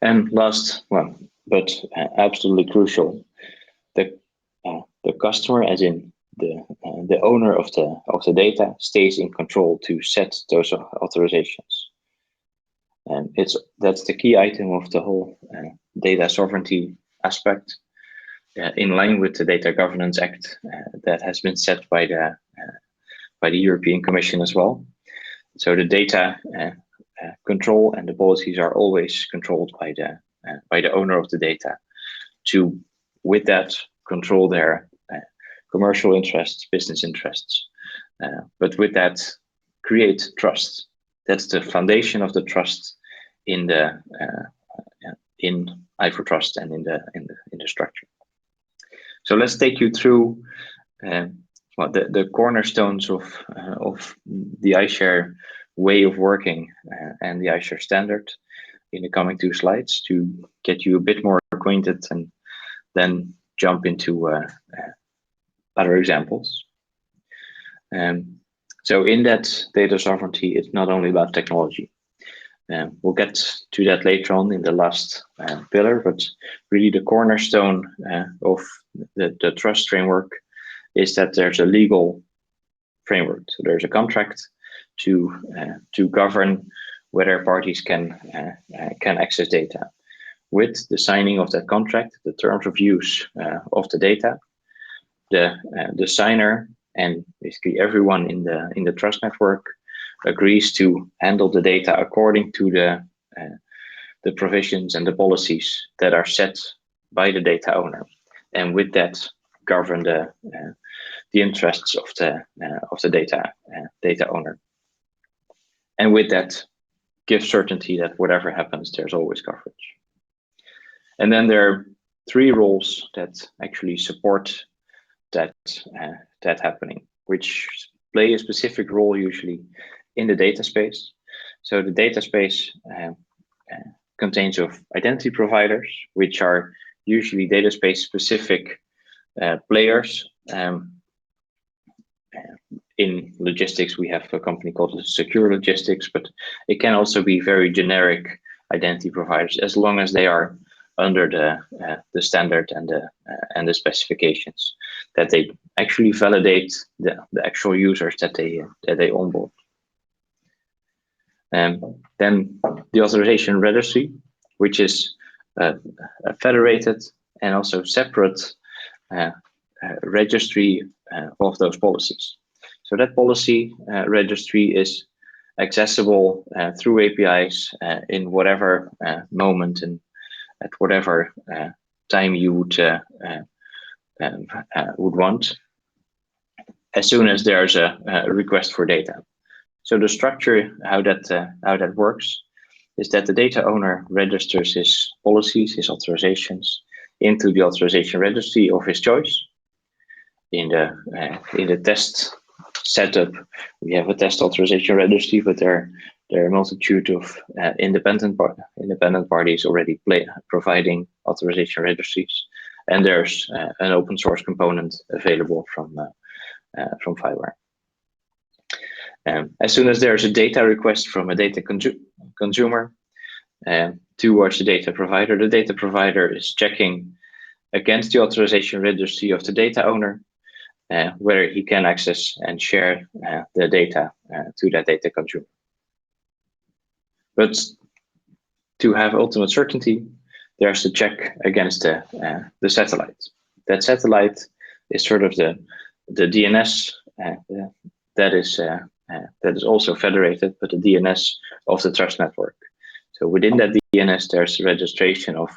And last one, but absolutely crucial, the customer, as in the owner of the data, stays in control to set those authorizations. And that's the key item of the whole data sovereignty aspect, in line with the Data Governance Act that has been set by the European Commission as well. So the data control and the policies are always controlled by the owner of the data, to with that control their commercial interests, business interests, but with that create trust. That's the foundation of the trust in i4Trust and in the structure. So let's take you through the cornerstones of the iShare way of working and the iShare standard in the coming two slides to get you a bit more acquainted, and then jump into other examples. So in that data sovereignty, it's not only about technology. We'll get to that later on in the last pillar, but really the cornerstone of the trust framework is that there's a legal framework. So there's a contract to govern whether parties can access data, with the signing of that contract, the terms of use of the data, the signer and basically everyone in the trust network agrees to handle the data according to the provisions and the policies that are set by the data owner, and with that govern the interests of the data owner, and with that give certainty that whatever happens, there's always coverage. And then there are 3 roles that actually support that happening, which play a specific role usually in the data space. So the data space contains of identity providers, which are usually data space specific players. In logistics, we have a company called Secure Logistics, but it can also be very generic identity providers, as long as they are under the standard and the specifications, that they actually validate the actual users that they onboard. Then the authorization registry, which is a federated and also separate registry of those policies. So that policy registry is accessible through APIs in whatever moment and at whatever time you would want, as soon as there's a request for data. So the structure, how that works, is that the data owner registers his policies, his authorizations, into the authorization registry of his choice. In the test setup, we have a test authorization registry, but there are a multitude of independent parties already providing authorization registries, and there's an open source component available from FIWARE. As soon as there's a data request from a data consumer towards the data provider is checking against the authorization registry of the data owner whether he can access and share the data to that data consumer. But to have ultimate certainty, there's a check against the satellite. That satellite is sort of the DNS that is also federated, but the DNS of the trust network. So within that DNS, there's a registration of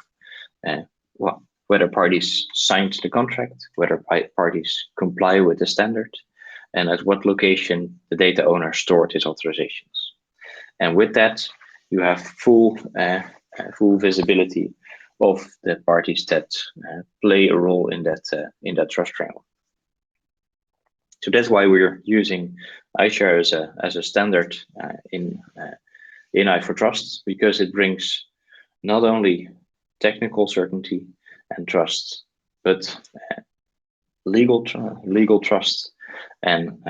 whether parties signed the contract, whether parties comply with the standard, and at what location the data owner stored his authorizations. And with that, you have full visibility of the parties that play a role in that trust framework. So that's why we're using iShare as a standard in i4Trust, because it brings not only technical certainty and trust, but legal trust and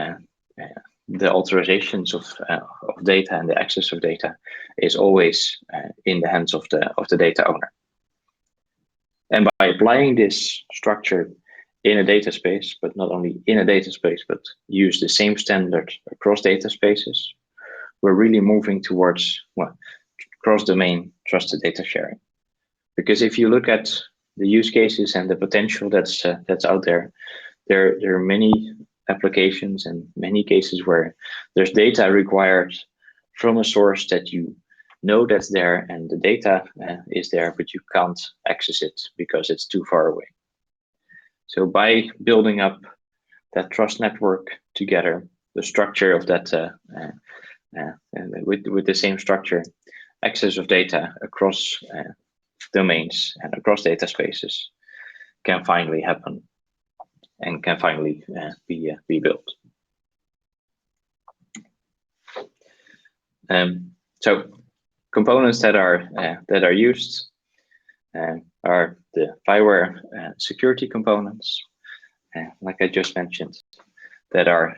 the authorizations of data and the access of data is always in the hands of the data owner. And by applying this structure in a data space, but not only in a data space, but use the same standard across data spaces, we're really moving towards cross-domain trusted data sharing. Because if you look at the use cases and the potential that's out there, there are many applications and many cases where there's data required from a source that you know that's there, and the data is there, but you can't access it because it's too far away. So by building up that trust network together, the structure of that with the same structure, access of data across domains and across data spaces can finally happen and can finally be built. So components that are used are the FIWARE security components, like I just mentioned, that are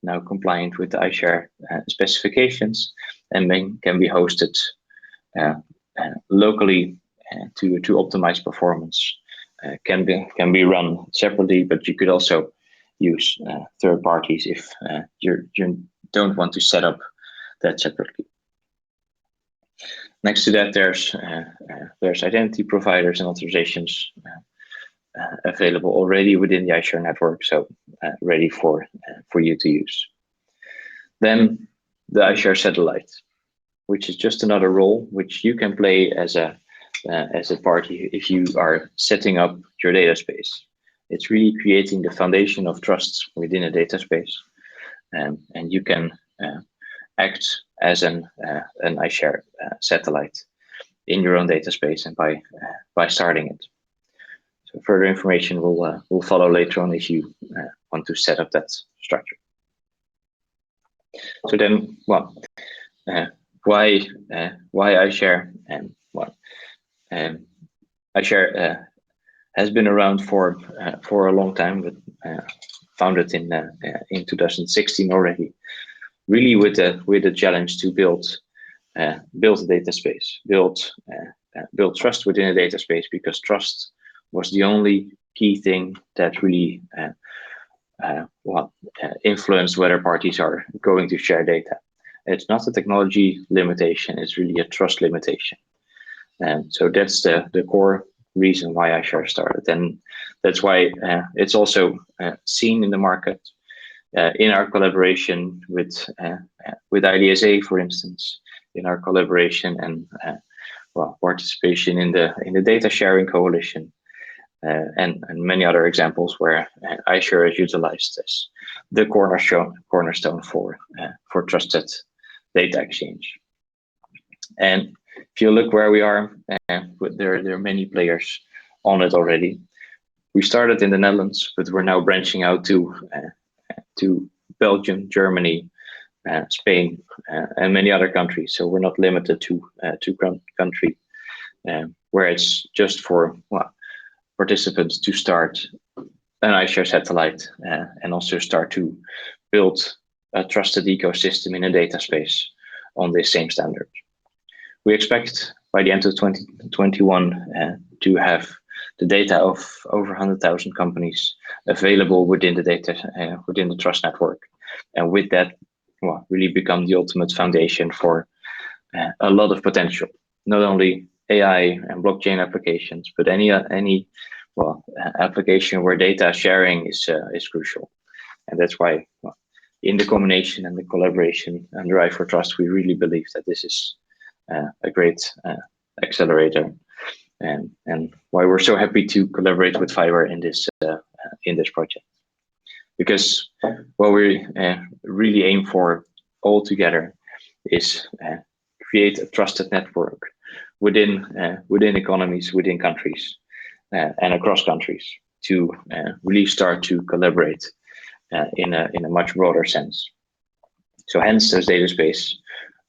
now compliant with the iShare specifications and can be hosted locally to optimize performance. Can be run separately, but you could also use third parties if you don't want to set up that separately. Next to that, there's identity providers and authorizations available already within the iShare network, so ready for you to use. Then the iShare satellite, which is just another role which you can play as a party if you are setting up your data space. It's really creating the foundation of trust within a data space, and you can act as an iShare satellite in your own data space, and by starting it. So further information will follow later on if you want to set up that structure. So then, well, why iShare? And well, iShare has been around for a long time, but founded in 2016 already. Really with the challenge to build a data space, build trust within a data space, because trust was the only key thing that really influenced whether parties are going to share data. It's not a technology limitation; it's really a trust limitation. And so that's the core reason why iShare started, and that's why it's also seen in the market. In our collaboration with IDSA, for instance, in our collaboration and participation in the data sharing coalition, and many other examples where iShare is utilized as the cornerstone for trusted data exchange. And if you look where we are, there are many players on it already. We started in the Netherlands, but we're now branching out to Belgium, Germany, Spain, and many other countries. So we're not limited to country, where it's just for participants to start an iShare satellite and also start to build a trusted ecosystem in a data space on this same standard. We expect by the end of 2021 to have the data of over 100,000 companies available within the within the Trust network, and with that, really become the ultimate foundation for a lot of potential. Not only AI and blockchain applications, but any application where data sharing is crucial, and that's why in the combination and the collaboration under i4Trust, we really believe that this is a great accelerator, and why we're so happy to collaborate with FIWARE in this project, because what we really aim for all together is create a trusted network within economies, within countries, and across countries to really start to collaborate in a much broader sense. So hence, those data space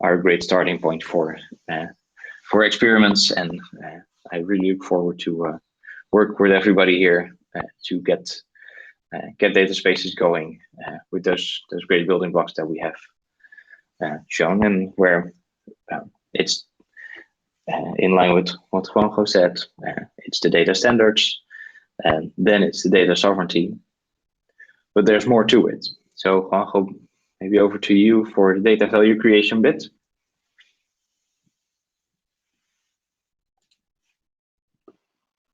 are a great starting point for experiments, and I really look forward to work with everybody here to get data spaces going with those great building blocks that we have shown, and where it's in line with what Juanjo said. It's the data standards, and then it's the data sovereignty, but there's more to it. So Juanjo, maybe over to you for the data value creation bit.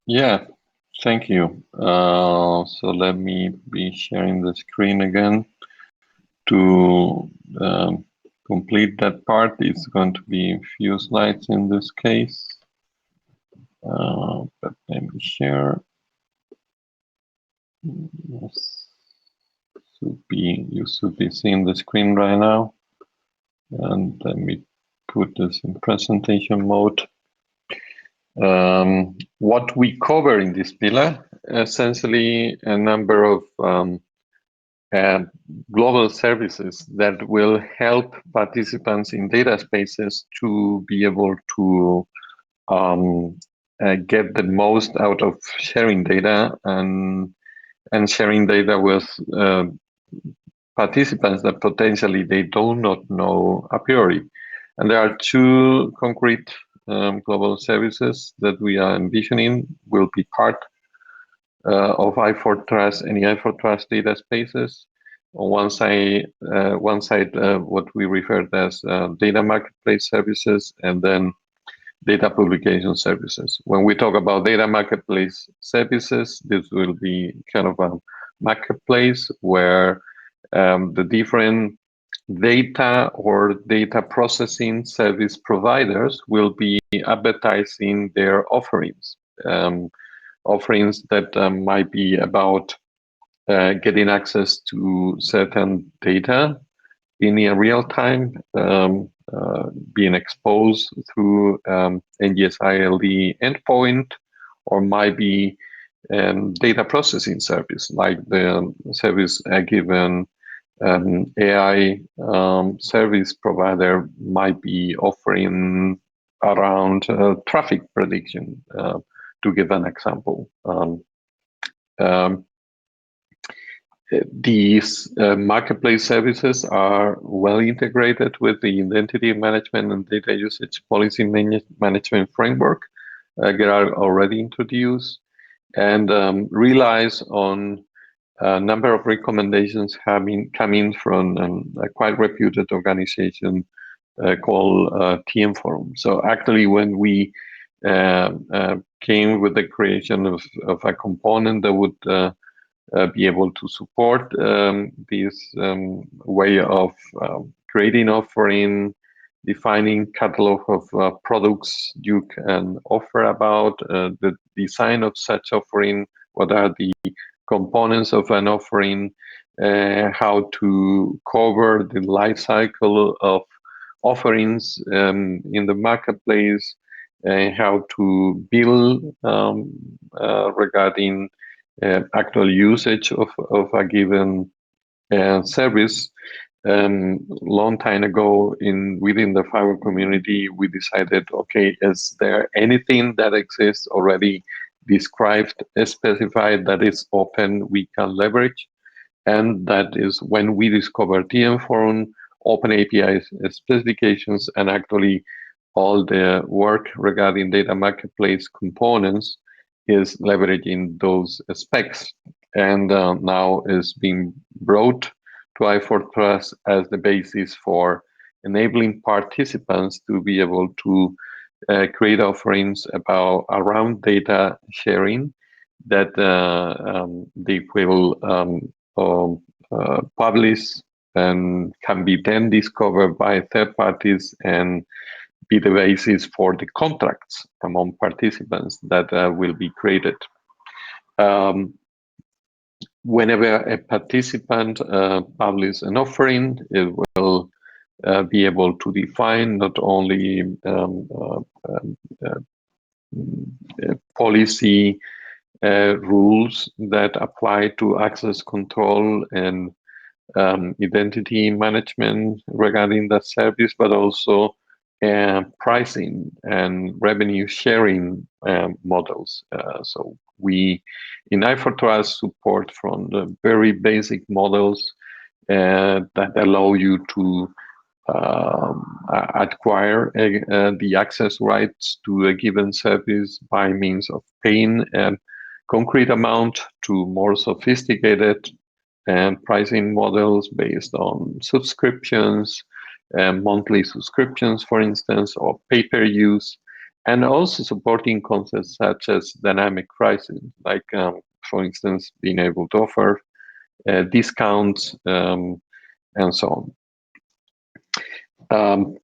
Yeah, thank you. So let me be sharing the screen again. To complete that part, it's going to be a few slides in this case. But let me share. Yes. You should be seeing the screen right now. And let me put this in presentation mode. What we cover in this pillar, essentially a number of global services that will help participants in data spaces to be able to get the most out of sharing data and sharing data with participants that potentially they do not know a priori. And there are two concrete global services that we are envisioning will be part of i4Trust, any i4Trust data spaces. On one side, what we refer to as data marketplace services, and then data publication services. When we talk about data marketplace services, this will be kind of a marketplace where the different data or data processing service providers will be advertising their offerings. Offerings that might be about getting access to certain data in real time, being exposed through NGS-ILD endpoint, or might be data processing service, like the service a given AI service provider might be offering around traffic prediction, to give an example. These marketplace services are well integrated with the identity management and data usage policy management framework that are already introduced, and relies on a number of recommendations coming from a quite reputed organization called TM Forum. So actually, when we came with the creation of a component that would be able to support this way of creating offering, defining catalog of products you can offer about, the design of such offering, what are the components of an offering, how to cover the life cycle of offerings in the marketplace, how to build regarding actual usage of a given service. Long time ago, within the FIWARE community, we decided, okay, is there anything that exists already described, specified, that is open, we can leverage? And that is when we discovered TM Forum, open APIs specifications, and actually all the work regarding data marketplace components is leveraging those specs, and now is being brought to i4Trust as the basis for enabling participants to be able to create offerings around data sharing that they will publish and can be then discovered by third parties and be the basis for the contracts among participants that will be created. Whenever a participant publishes an offering, it will be able to define not only policy rules that apply to access control and identity management regarding that service, but also pricing and revenue sharing models. So we in i4Trust support from the very basic models that allow you to acquire the access rights to a given service by means of paying a concrete amount, to more sophisticated and pricing models based on subscriptions, monthly subscriptions, for instance, or pay-per-use, and also supporting concepts such as dynamic pricing, like, for instance, being able to offer discounts and so on.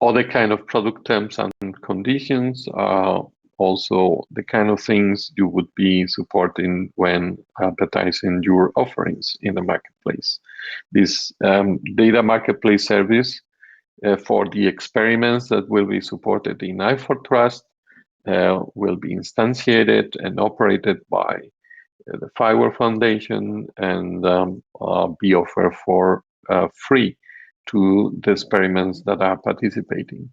Other kind of product terms and conditions are also the kind of things you would be supporting when advertising your offerings in the marketplace. This data marketplace service for the experiments that will be supported in i4Trust will be instantiated and operated by the FIWARE Foundation and be offered for free to the experiments that are participating.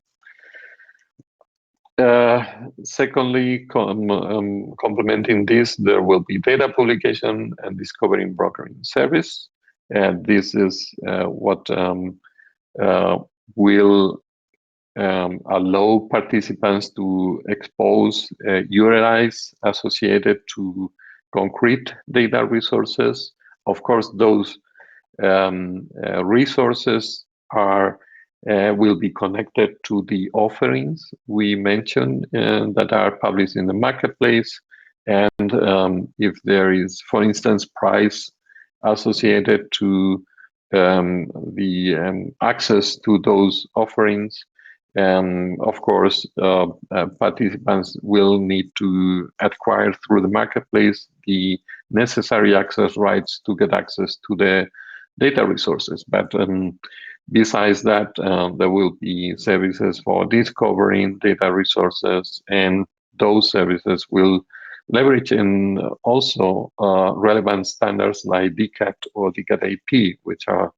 Secondly, complementing this, there will be data publication and discovering brokering service. And this is what will allow participants to expose URIs associated to concrete data resources. Of course, those resources are will be connected to the offerings we mentioned that are published in the marketplace. And if there is, for instance, price associated to the access to those offerings, of course, participants will need to acquire through the marketplace the necessary access rights to get access to the data resources. But besides that, there will be services for discovering data resources, and those services will leverage in also relevant standards like DCAT or DCAT AP, which are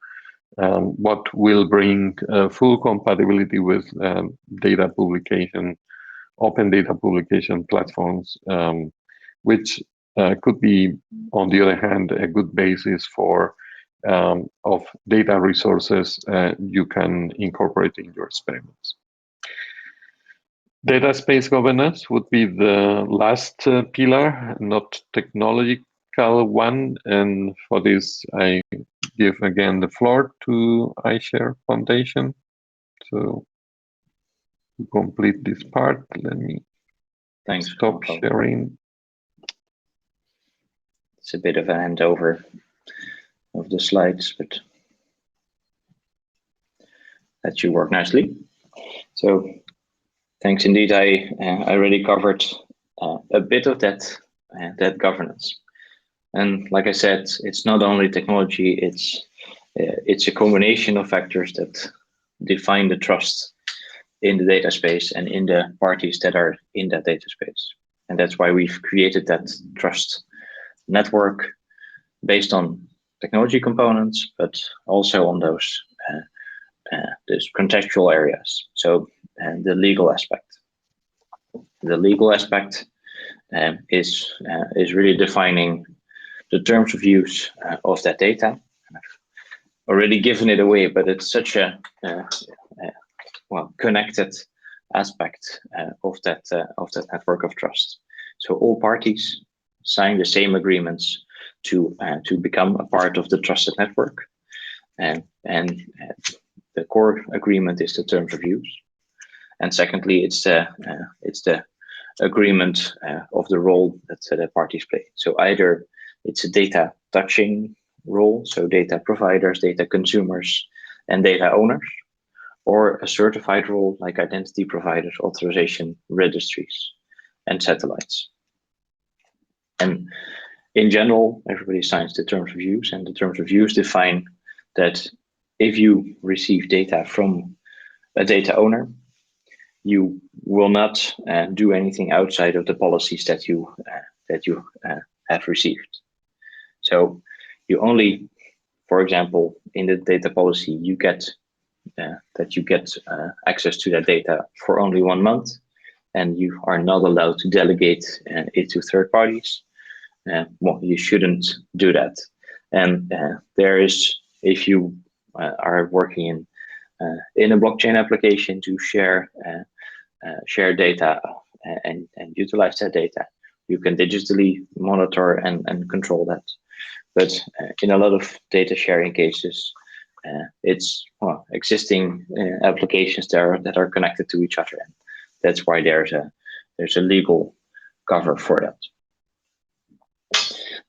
what will bring full compatibility with data publication, open data publication platforms, which could be, on the other hand, a good basis for of data resources you can incorporate in your experiments. Data space governance would be the last pillar, not technological one. And for this, I give again the floor to iShare Foundation. So to complete this part, let me stop sharing. It's a bit of a handover of the slides, but that should work nicely. So thanks indeed. I already covered a bit of that governance, and like I said, it's not only technology; it's a combination of factors that define the trust in the data space and in the parties that are in that data space, and that's why we've created that trust network based on technology components, but also on those contextual areas. So the legal aspect. The legal aspect is really defining the terms of use of that data. I've already given it away, but it's such a connected aspect of that network of trust. So all parties sign the same agreements to become a part of the trusted network, and the core agreement is the terms of use. And secondly, it's the agreement of the role that the parties play. So either it's a data touching role, so data providers, data consumers, and data owners, or a certified role like identity providers, authorization registries, and satellites. And in general, everybody signs the terms of use, and the terms of use define that if you receive data from a data owner, you will not do anything outside of the policies that you have received. So you only, for example, in the data policy, you get access to that data for only 1 month, and you are not allowed to delegate it to third parties. Well, you shouldn't do that. And there is, if you are working in a blockchain application to share data and utilize that data, you can digitally monitor and control that. But in a lot of data sharing cases, it's existing applications that are connected to each other, and that's why there's a legal cover for that.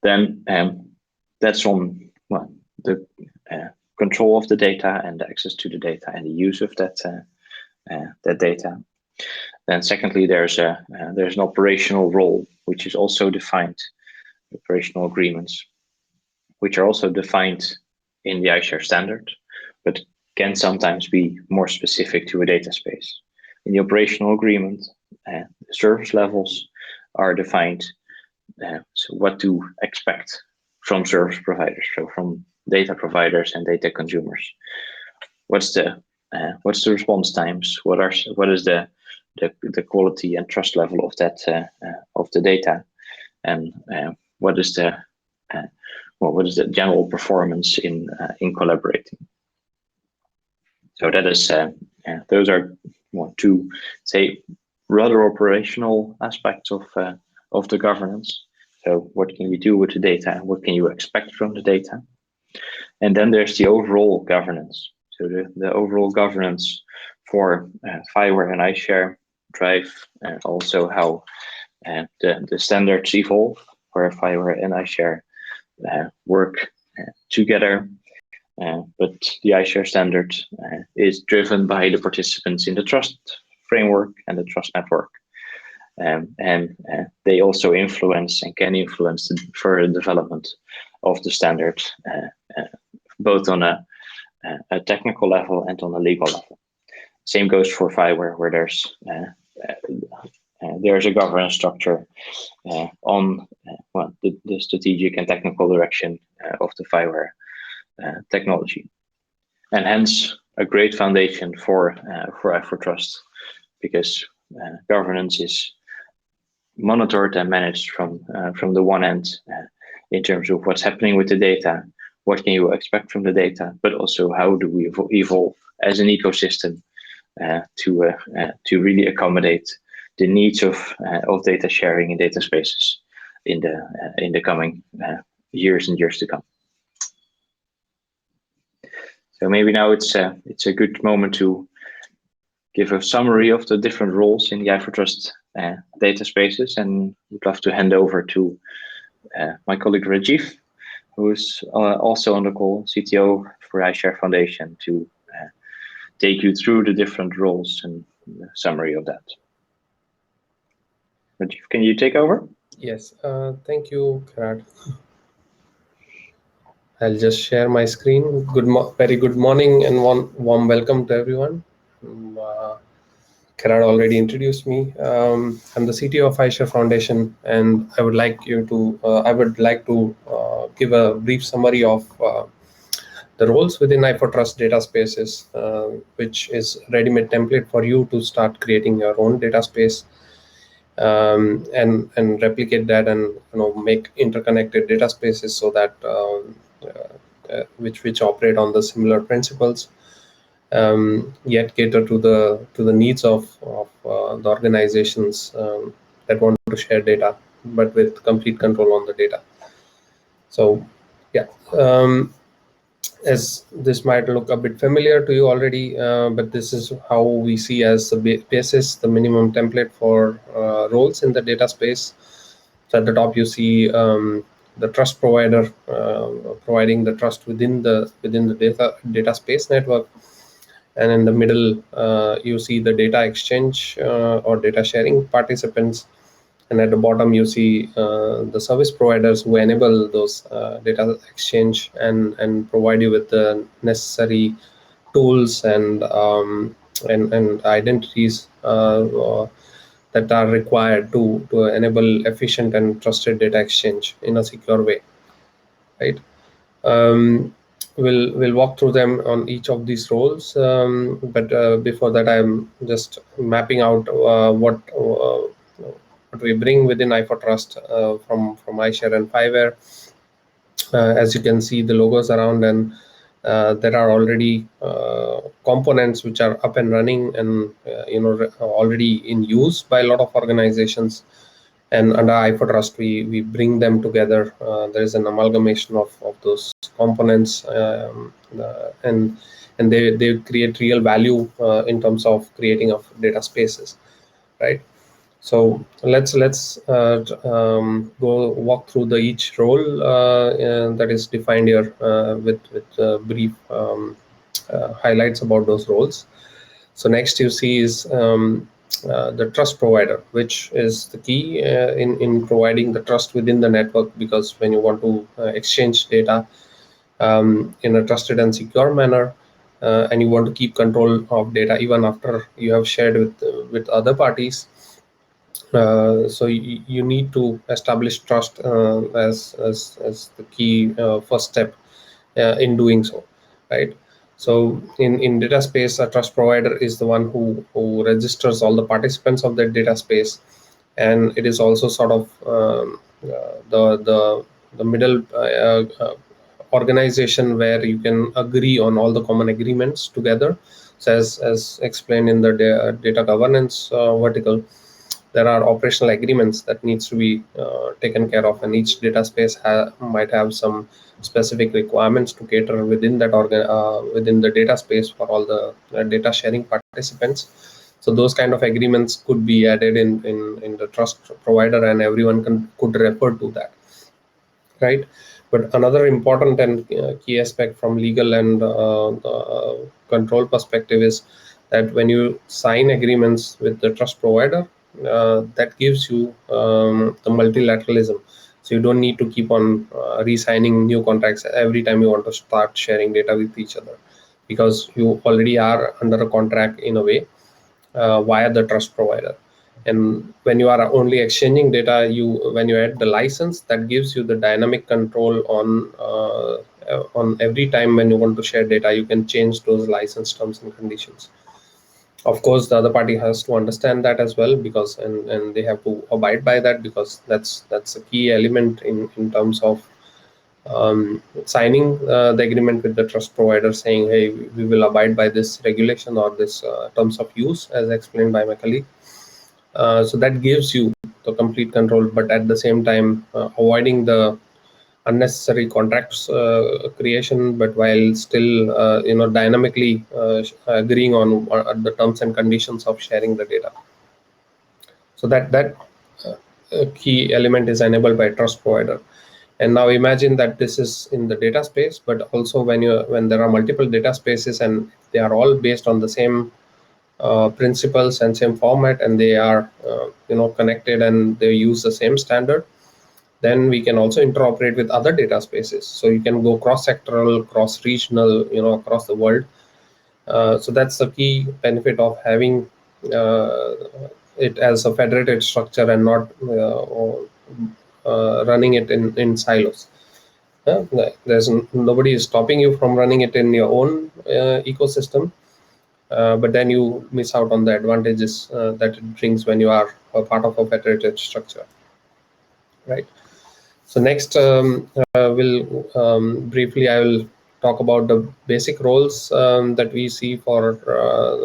Then that's on the control of the data and the access to the data and the use of that data. Then secondly, there's an operational role, which is also defined, operational agreements, which are also defined in the iShare standard, but can sometimes be more specific to a data space. In the operational agreement, the service levels are defined. So what to expect from service providers, so from data providers and data consumers. What's the response times? What is the quality and trust level of that of the data, and what is the general performance in collaborating? So that is those are two, say, rather operational aspects of the governance. So what can you do with the data, and what can you expect from the data? And then there's the overall governance. So the overall governance for FIWARE and iShare drive also how the standards evolve, where FIWARE and iShare work together. But the iShare standard is driven by the participants in the trust framework and the trust network. And they also influence and can influence the further development of the standard, both on a technical level and on a legal level. Same goes for FIWARE, where there's a governance structure on the strategic and technical direction of the FIWARE technology, and hence a great foundation for i4Trust, because governance is monitored and managed from the one end in terms of what's happening with the data, what can you expect from the data, but also how do we evolve as an ecosystem to really accommodate the needs of data sharing and data spaces in the coming years and years to come. So maybe now it's a good moment to give a summary of the different roles in the i4Trust data spaces, and would love to hand over to my colleague Rajiv, who is also on the call, CTO for iShare Foundation, to take you through the different roles and the summary of that. Rajiv, can you take over? Yes, thank you, Gerard. I'll just share my screen. Very good morning and warm welcome to everyone. Gerard already introduced me. I'm the CTO of iShare Foundation, and I would like to give a brief summary of the roles within i4Trust data spaces, which is ready-made template for you to start creating your own data space, and replicate that, and make interconnected data spaces so that which operate on the similar principles, yet cater to the needs of the organizations that want to share data, but with complete control on the data. So yeah, as this might look a bit familiar to you already, but this is how we see as the basis, the minimum template for roles in the data space. So at the top you see the trust provider providing the trust within the data space network, and in the middle you see the data exchange or data sharing participants, and at the bottom you see the service providers who enable those data exchange and provide you with the necessary tools and identities that are required to enable efficient and trusted data exchange in a secure way, right? We'll walk through them on each of these roles, but before that, I'm just mapping out what we bring within i4Trust from iShare and FIWARE. As you can see the logos around, and there are already components which are up and running and already in use by a lot of organizations. And under i4Trust, we bring them together. There is an amalgamation of those components, and they create real value in terms of creating of data spaces, right? So let's go walk through each role that is defined here with brief highlights about those roles. So next you see is the trust provider, which is the key in providing the trust within the network, because when you want to exchange data in a trusted and secure manner, and you want to keep control of data even after you have shared with other parties, so you need to establish trust as the key first step in doing so, right? So in data space, a trust provider is the one who registers all the participants of that data space, and it is also sort of the middle organization where you can agree on all the common agreements together. So as explained in the data governance vertical, there are operational agreements that needs to be taken care of, and each data space might have some specific requirements to cater within that within the data space for all the data sharing participants. So those kind of agreements could be added in the trust provider, and everyone could refer to that, right? But another important and key aspect from legal and control perspective is that when you sign agreements with the trust provider, that gives you the multilateralism. So you don't need to keep on re-signing new contracts every time you want to start sharing data with each other, because you already are under a contract in a way via the trust provider. And when you are only exchanging data, when you add the license, that gives you the dynamic control on every time when you want to share data, you can change those license terms and conditions. Of course, the other party has to understand that as well, because and they have to abide by that, because that's a key element in terms of signing the agreement with the trust provider, saying, hey, we will abide by this regulation or this terms of use as explained by my colleague. So that gives you the complete control, but at the same time avoiding the unnecessary contracts creation, but while still dynamically agreeing on the terms and conditions of sharing the data. So that key element is enabled by trust provider. And now imagine that this is in the data space, but also when there are multiple data spaces and they are all based on the same principles and same format, and they are connected and they use the same standard, then we can also interoperate with other data spaces. So you can go cross-sectoral, cross-regional, across the world. So that's the key benefit of having it as a federated structure and not running it in silos. There's nobody is stopping you from running it in your own ecosystem, but then you miss out on the advantages that it brings when you are a part of a federated structure, right? So next, briefly I will talk about the basic roles that we see for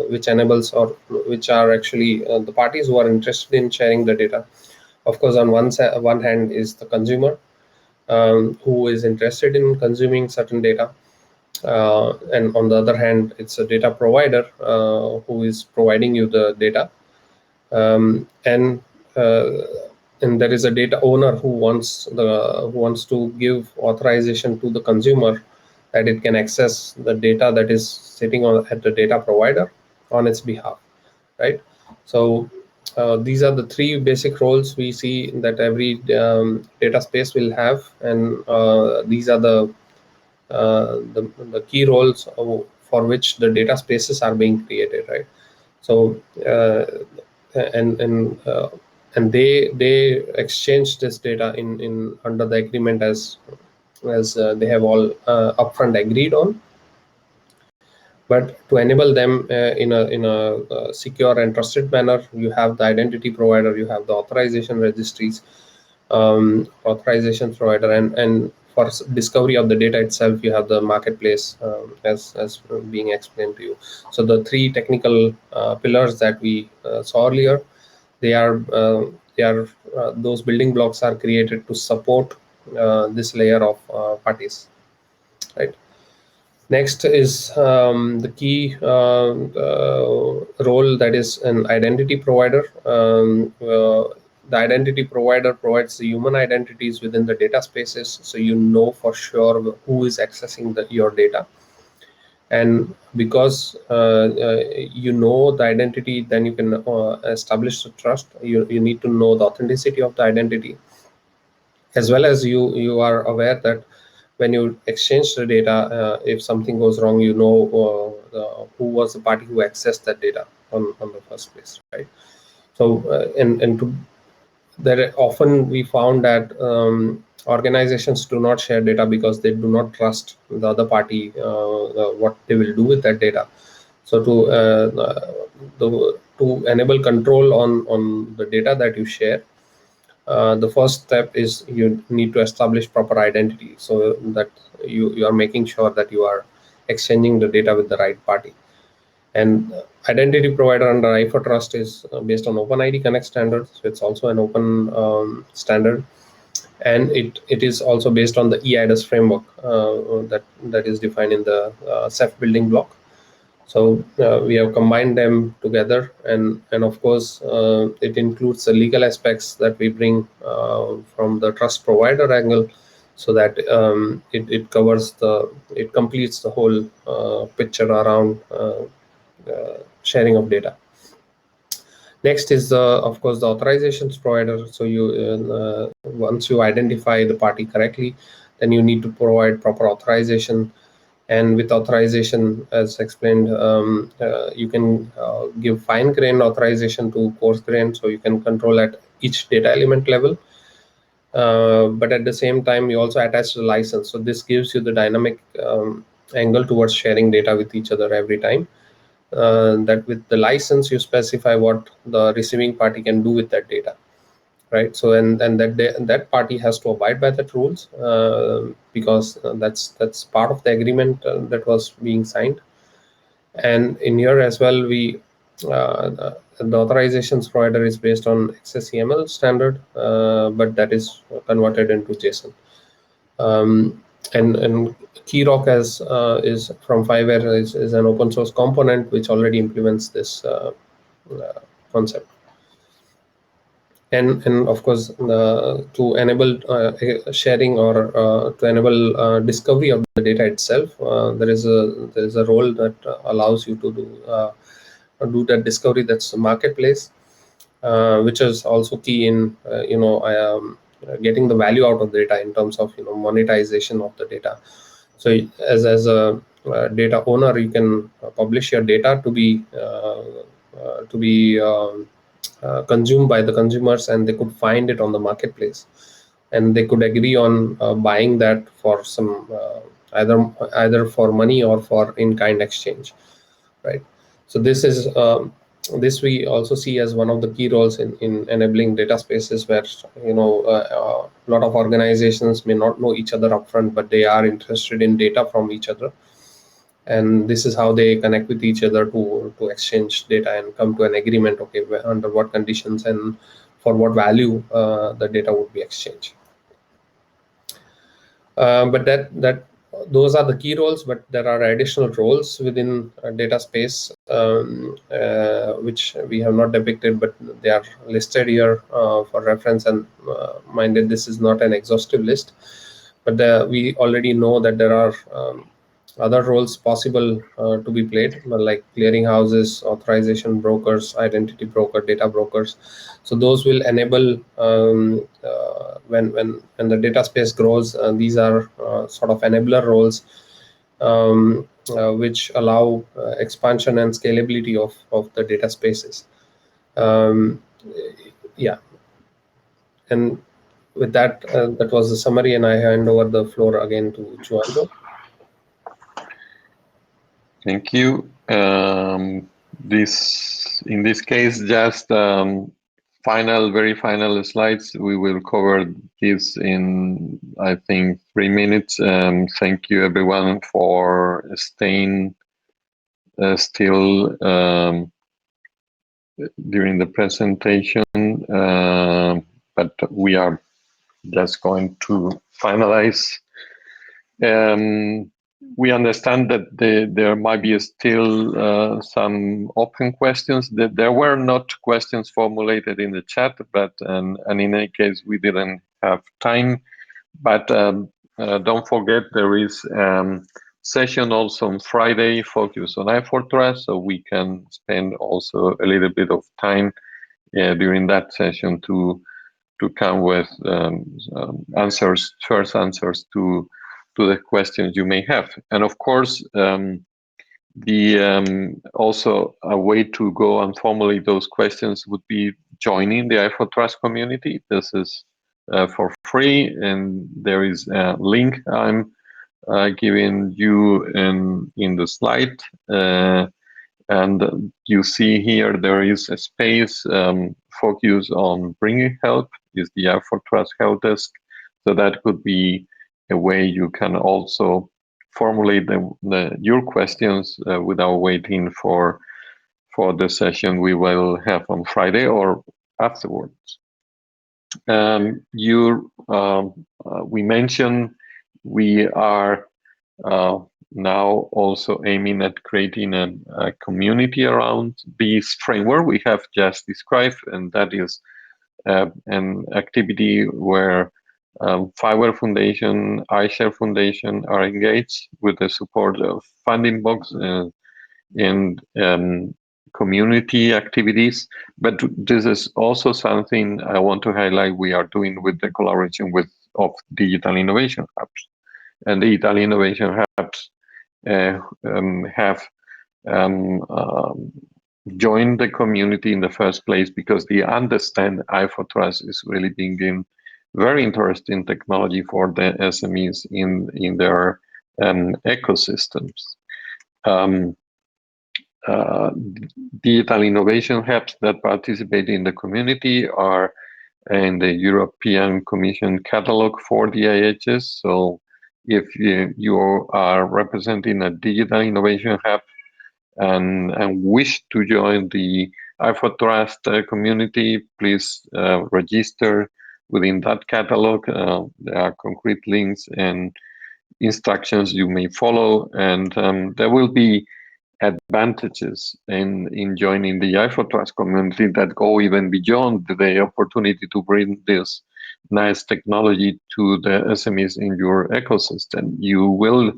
which enables or which are actually the parties who are interested in sharing the data. Of course, on one hand is the consumer, who is interested in consuming certain data. And on the other hand, it's a data provider who is providing you the data. And there is a data owner who wants to give authorization to the consumer that it can access the data that is sitting at the data provider on its behalf, right? So these are the three basic roles we see that every data space will have, and these are the key roles for which the data spaces are being created, right? So and they exchange this data in under the agreement as they have all upfront agreed on. But to enable them in a secure and trusted manner, you have the identity provider, you have the authorization registries, authorization provider, and for discovery of the data itself, you have the marketplace, as being explained to you. So the three technical pillars that we saw earlier, they are those building blocks are created to support this layer of parties, right? Next is the key role, that is an identity provider. The identity provider provides the human identities within the data spaces, so you know for sure who is accessing your data. And because you know the identity, then you can establish the trust. You need to know the authenticity of the identity, as well as you are aware that when you exchange the data, if something goes wrong, you know who was the party who accessed that data on the first place, right? So there often we found that organizations do not share data because they do not trust the other party, what they will do with that data. So to enable control on the data that you share, the first step is you need to establish proper identity, so that you are making sure that you are exchanging the data with the right party. And identity provider under i4Trust is based on OpenID Connect standard, so it's also an open standard, and it is also based on the eIDAS framework that is defined in the CEF Building block. So we have combined them together, and of course it includes the legal aspects that we bring from the trust provider angle, so that it completes the whole picture around sharing of data. Next is of course the authorizations provider. So you once you identify the party correctly, then you need to provide proper authorization. And with authorization, as explained, you can give fine-grained authorization to coarse-grained, so you can control at each data element level. But at the same time, you also attach the license. So this gives you the dynamic angle towards sharing data with each other every time. That with the license, you specify what the receiving party can do with that data. Right, so and that party has to abide by that rules, because that's part of the agreement that was being signed. And in here as well, the authorizations provider is based on XSEML standard, but that is converted into JSON. And KeyRock is from FIWARE, is an open source component which already implements this concept. And of course, to enable sharing, or to enable discovery of the data itself, there is a role that allows you to do that discovery. That's the marketplace, which is also key in getting the value out of the data in terms of monetization of the data. So as a data owner, you can publish your data to be consumed by the consumers, and they could find it on the marketplace, and they could agree on buying that for some either for money or for in-kind exchange, right? So this we also see as one of the key roles in enabling data spaces, where a lot of organizations may not know each other upfront, but they are interested in data from each other. And this is how they connect with each other to exchange data and come to an agreement, okay, under what conditions and for what value the data would be exchanged. But those are the key roles, but there are additional roles within a data space, which we have not depicted, but they are listed here for reference, and minded this is not an exhaustive list, but we already know that there are other roles possible to be played, like clearing houses, authorization brokers, identity broker, data brokers. So those will enable when the data space grows. These are sort of enabler roles, which allow expansion and scalability of the data spaces. Yeah, and with that, that was the summary, and I hand over the floor again to Juanjo. Thank you. In this case, just very final slides. We will cover this in, I think, 3 minutes. Thank you everyone for staying still during the presentation, but we are just going to finalize. We understand that there might be still some open questions. That there were not questions formulated in the chat, but and in any case we didn't have time. But don't forget, there is session also on Friday focused on i4Trust, so we can spend also a little bit of time during that session to come with first answers to the questions you may have. And of course, also a way to go and formulate those questions would be joining the i4Trust community. This is for free, and there is a link I'm giving you in the slide. And you see here there is a space focus on bringing help, is the i4Trust help desk. So that could be a way you can also formulate your questions without waiting for the session we will have on Friday or afterwards. We mentioned we are now also aiming at creating a community around this framework we have just described, and that is an activity where FIWARE Foundation, iShare Foundation are engaged with the support of Funding Box and community activities. But this is also something I want to highlight we are doing with the collaboration of Digital Innovation Hubs. And Digital Innovation Hubs have joined the community in the first place because they understand i4Trust is really bringing very interesting technology for the SMEs in their ecosystems. Digital innovation hubs that participate in the community are in the European Commission catalog for DIHs. So if you are representing a digital innovation hub and wish to join the i4Trust community, please register within that catalog. There are concrete links and instructions you may follow, and there will be advantages in joining the i4Trust community that go even beyond the opportunity to bring this nice technology to the SMEs in your ecosystem. You will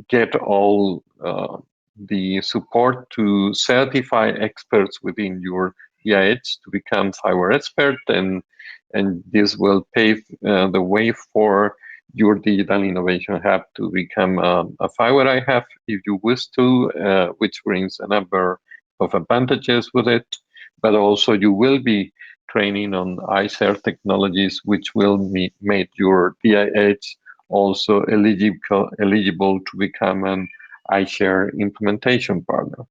get all the support to certify experts within your DIH to become FIWARE expert, and this will pave the way for your digital innovation hub to become a FIWARE hub if you wish to, which brings a number of advantages with it. But also you will be training on iShare technologies, which will make your DIH also eligible to become an iShare implementation partner.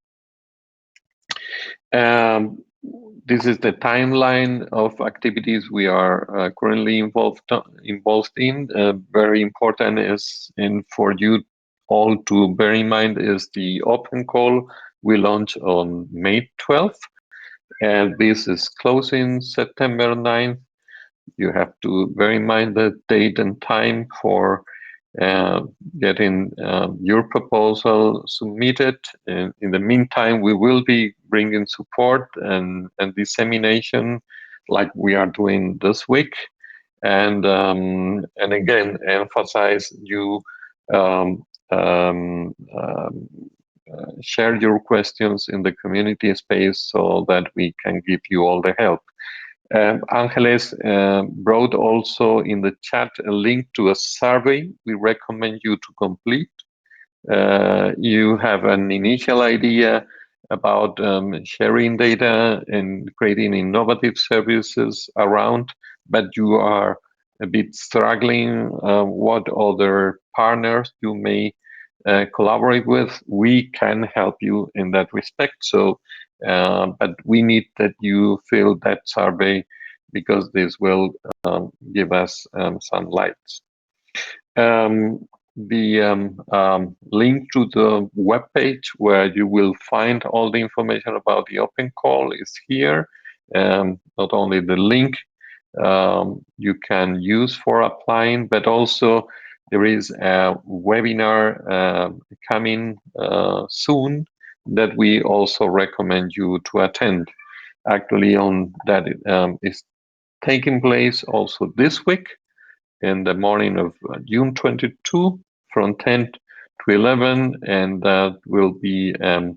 This is the timeline of activities we are currently involved in. Very important is, and for you all to bear in mind, is the open call we launch on May 12th, and this is closing September 9th. You have to bear in mind the date and time for getting your proposal submitted. And in the meantime, we will be bringing support and dissemination like we are doing this week. And again, emphasize you share your questions in the community space so that we can give you all the help. Angeles brought also in the chat a link to a survey we recommend you to complete. You have an initial idea about sharing data and creating innovative services around, but you are a bit struggling what other partners you may collaborate with. We can help you in that respect. So, but we need that you fill that survey because this will give us some lights. The link to the webpage where you will find all the information about the open call is here. Not only the link you can use for applying, but also there is a webinar coming soon that we also recommend you to attend. Actually, on that is taking place also this week in the morning of June 22 from 10 to 11, and that will be a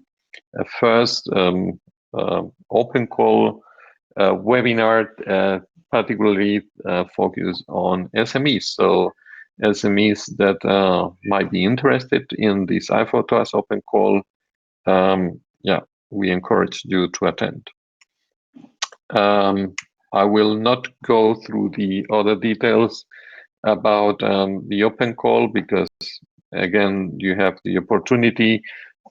first open call webinar, particularly focused on SMEs. So SMEs that might be interested in this i4Trust open call, yeah, we encourage you to attend. I will not go through the other details about the open call because, again, you have the opportunity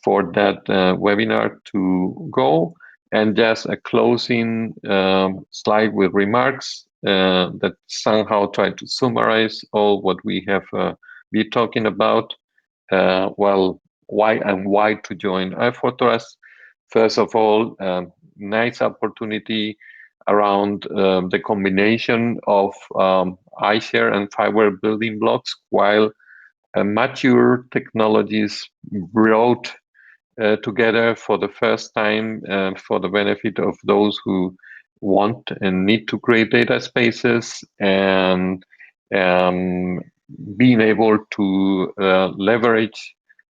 for that webinar to go. And just a closing slide with remarks that somehow try to summarize all what we have be talking about, well, why to join i4Trust. First of all, nice opportunity around the combination of iShare and FIWARE building blocks, while mature technologies brought together for the first time for the benefit of those who want and need to create data spaces, and being able to leverage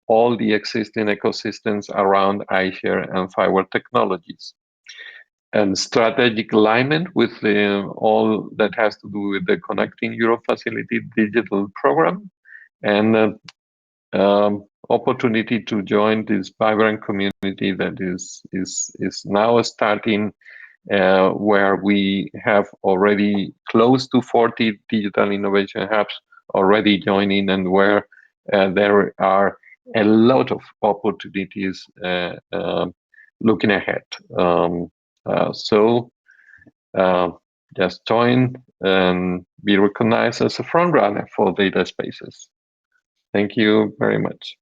all the existing ecosystems around iShare and FIWARE technologies. And strategic alignment with all that has to do with the Connecting Europe Facility digital program, and opportunity to join this vibrant community that is now starting, where we have already close to 40 digital innovation hubs already joining, and where there are a lot of opportunities looking ahead. So just join and be recognized as a front runner for data spaces. Thank you very much.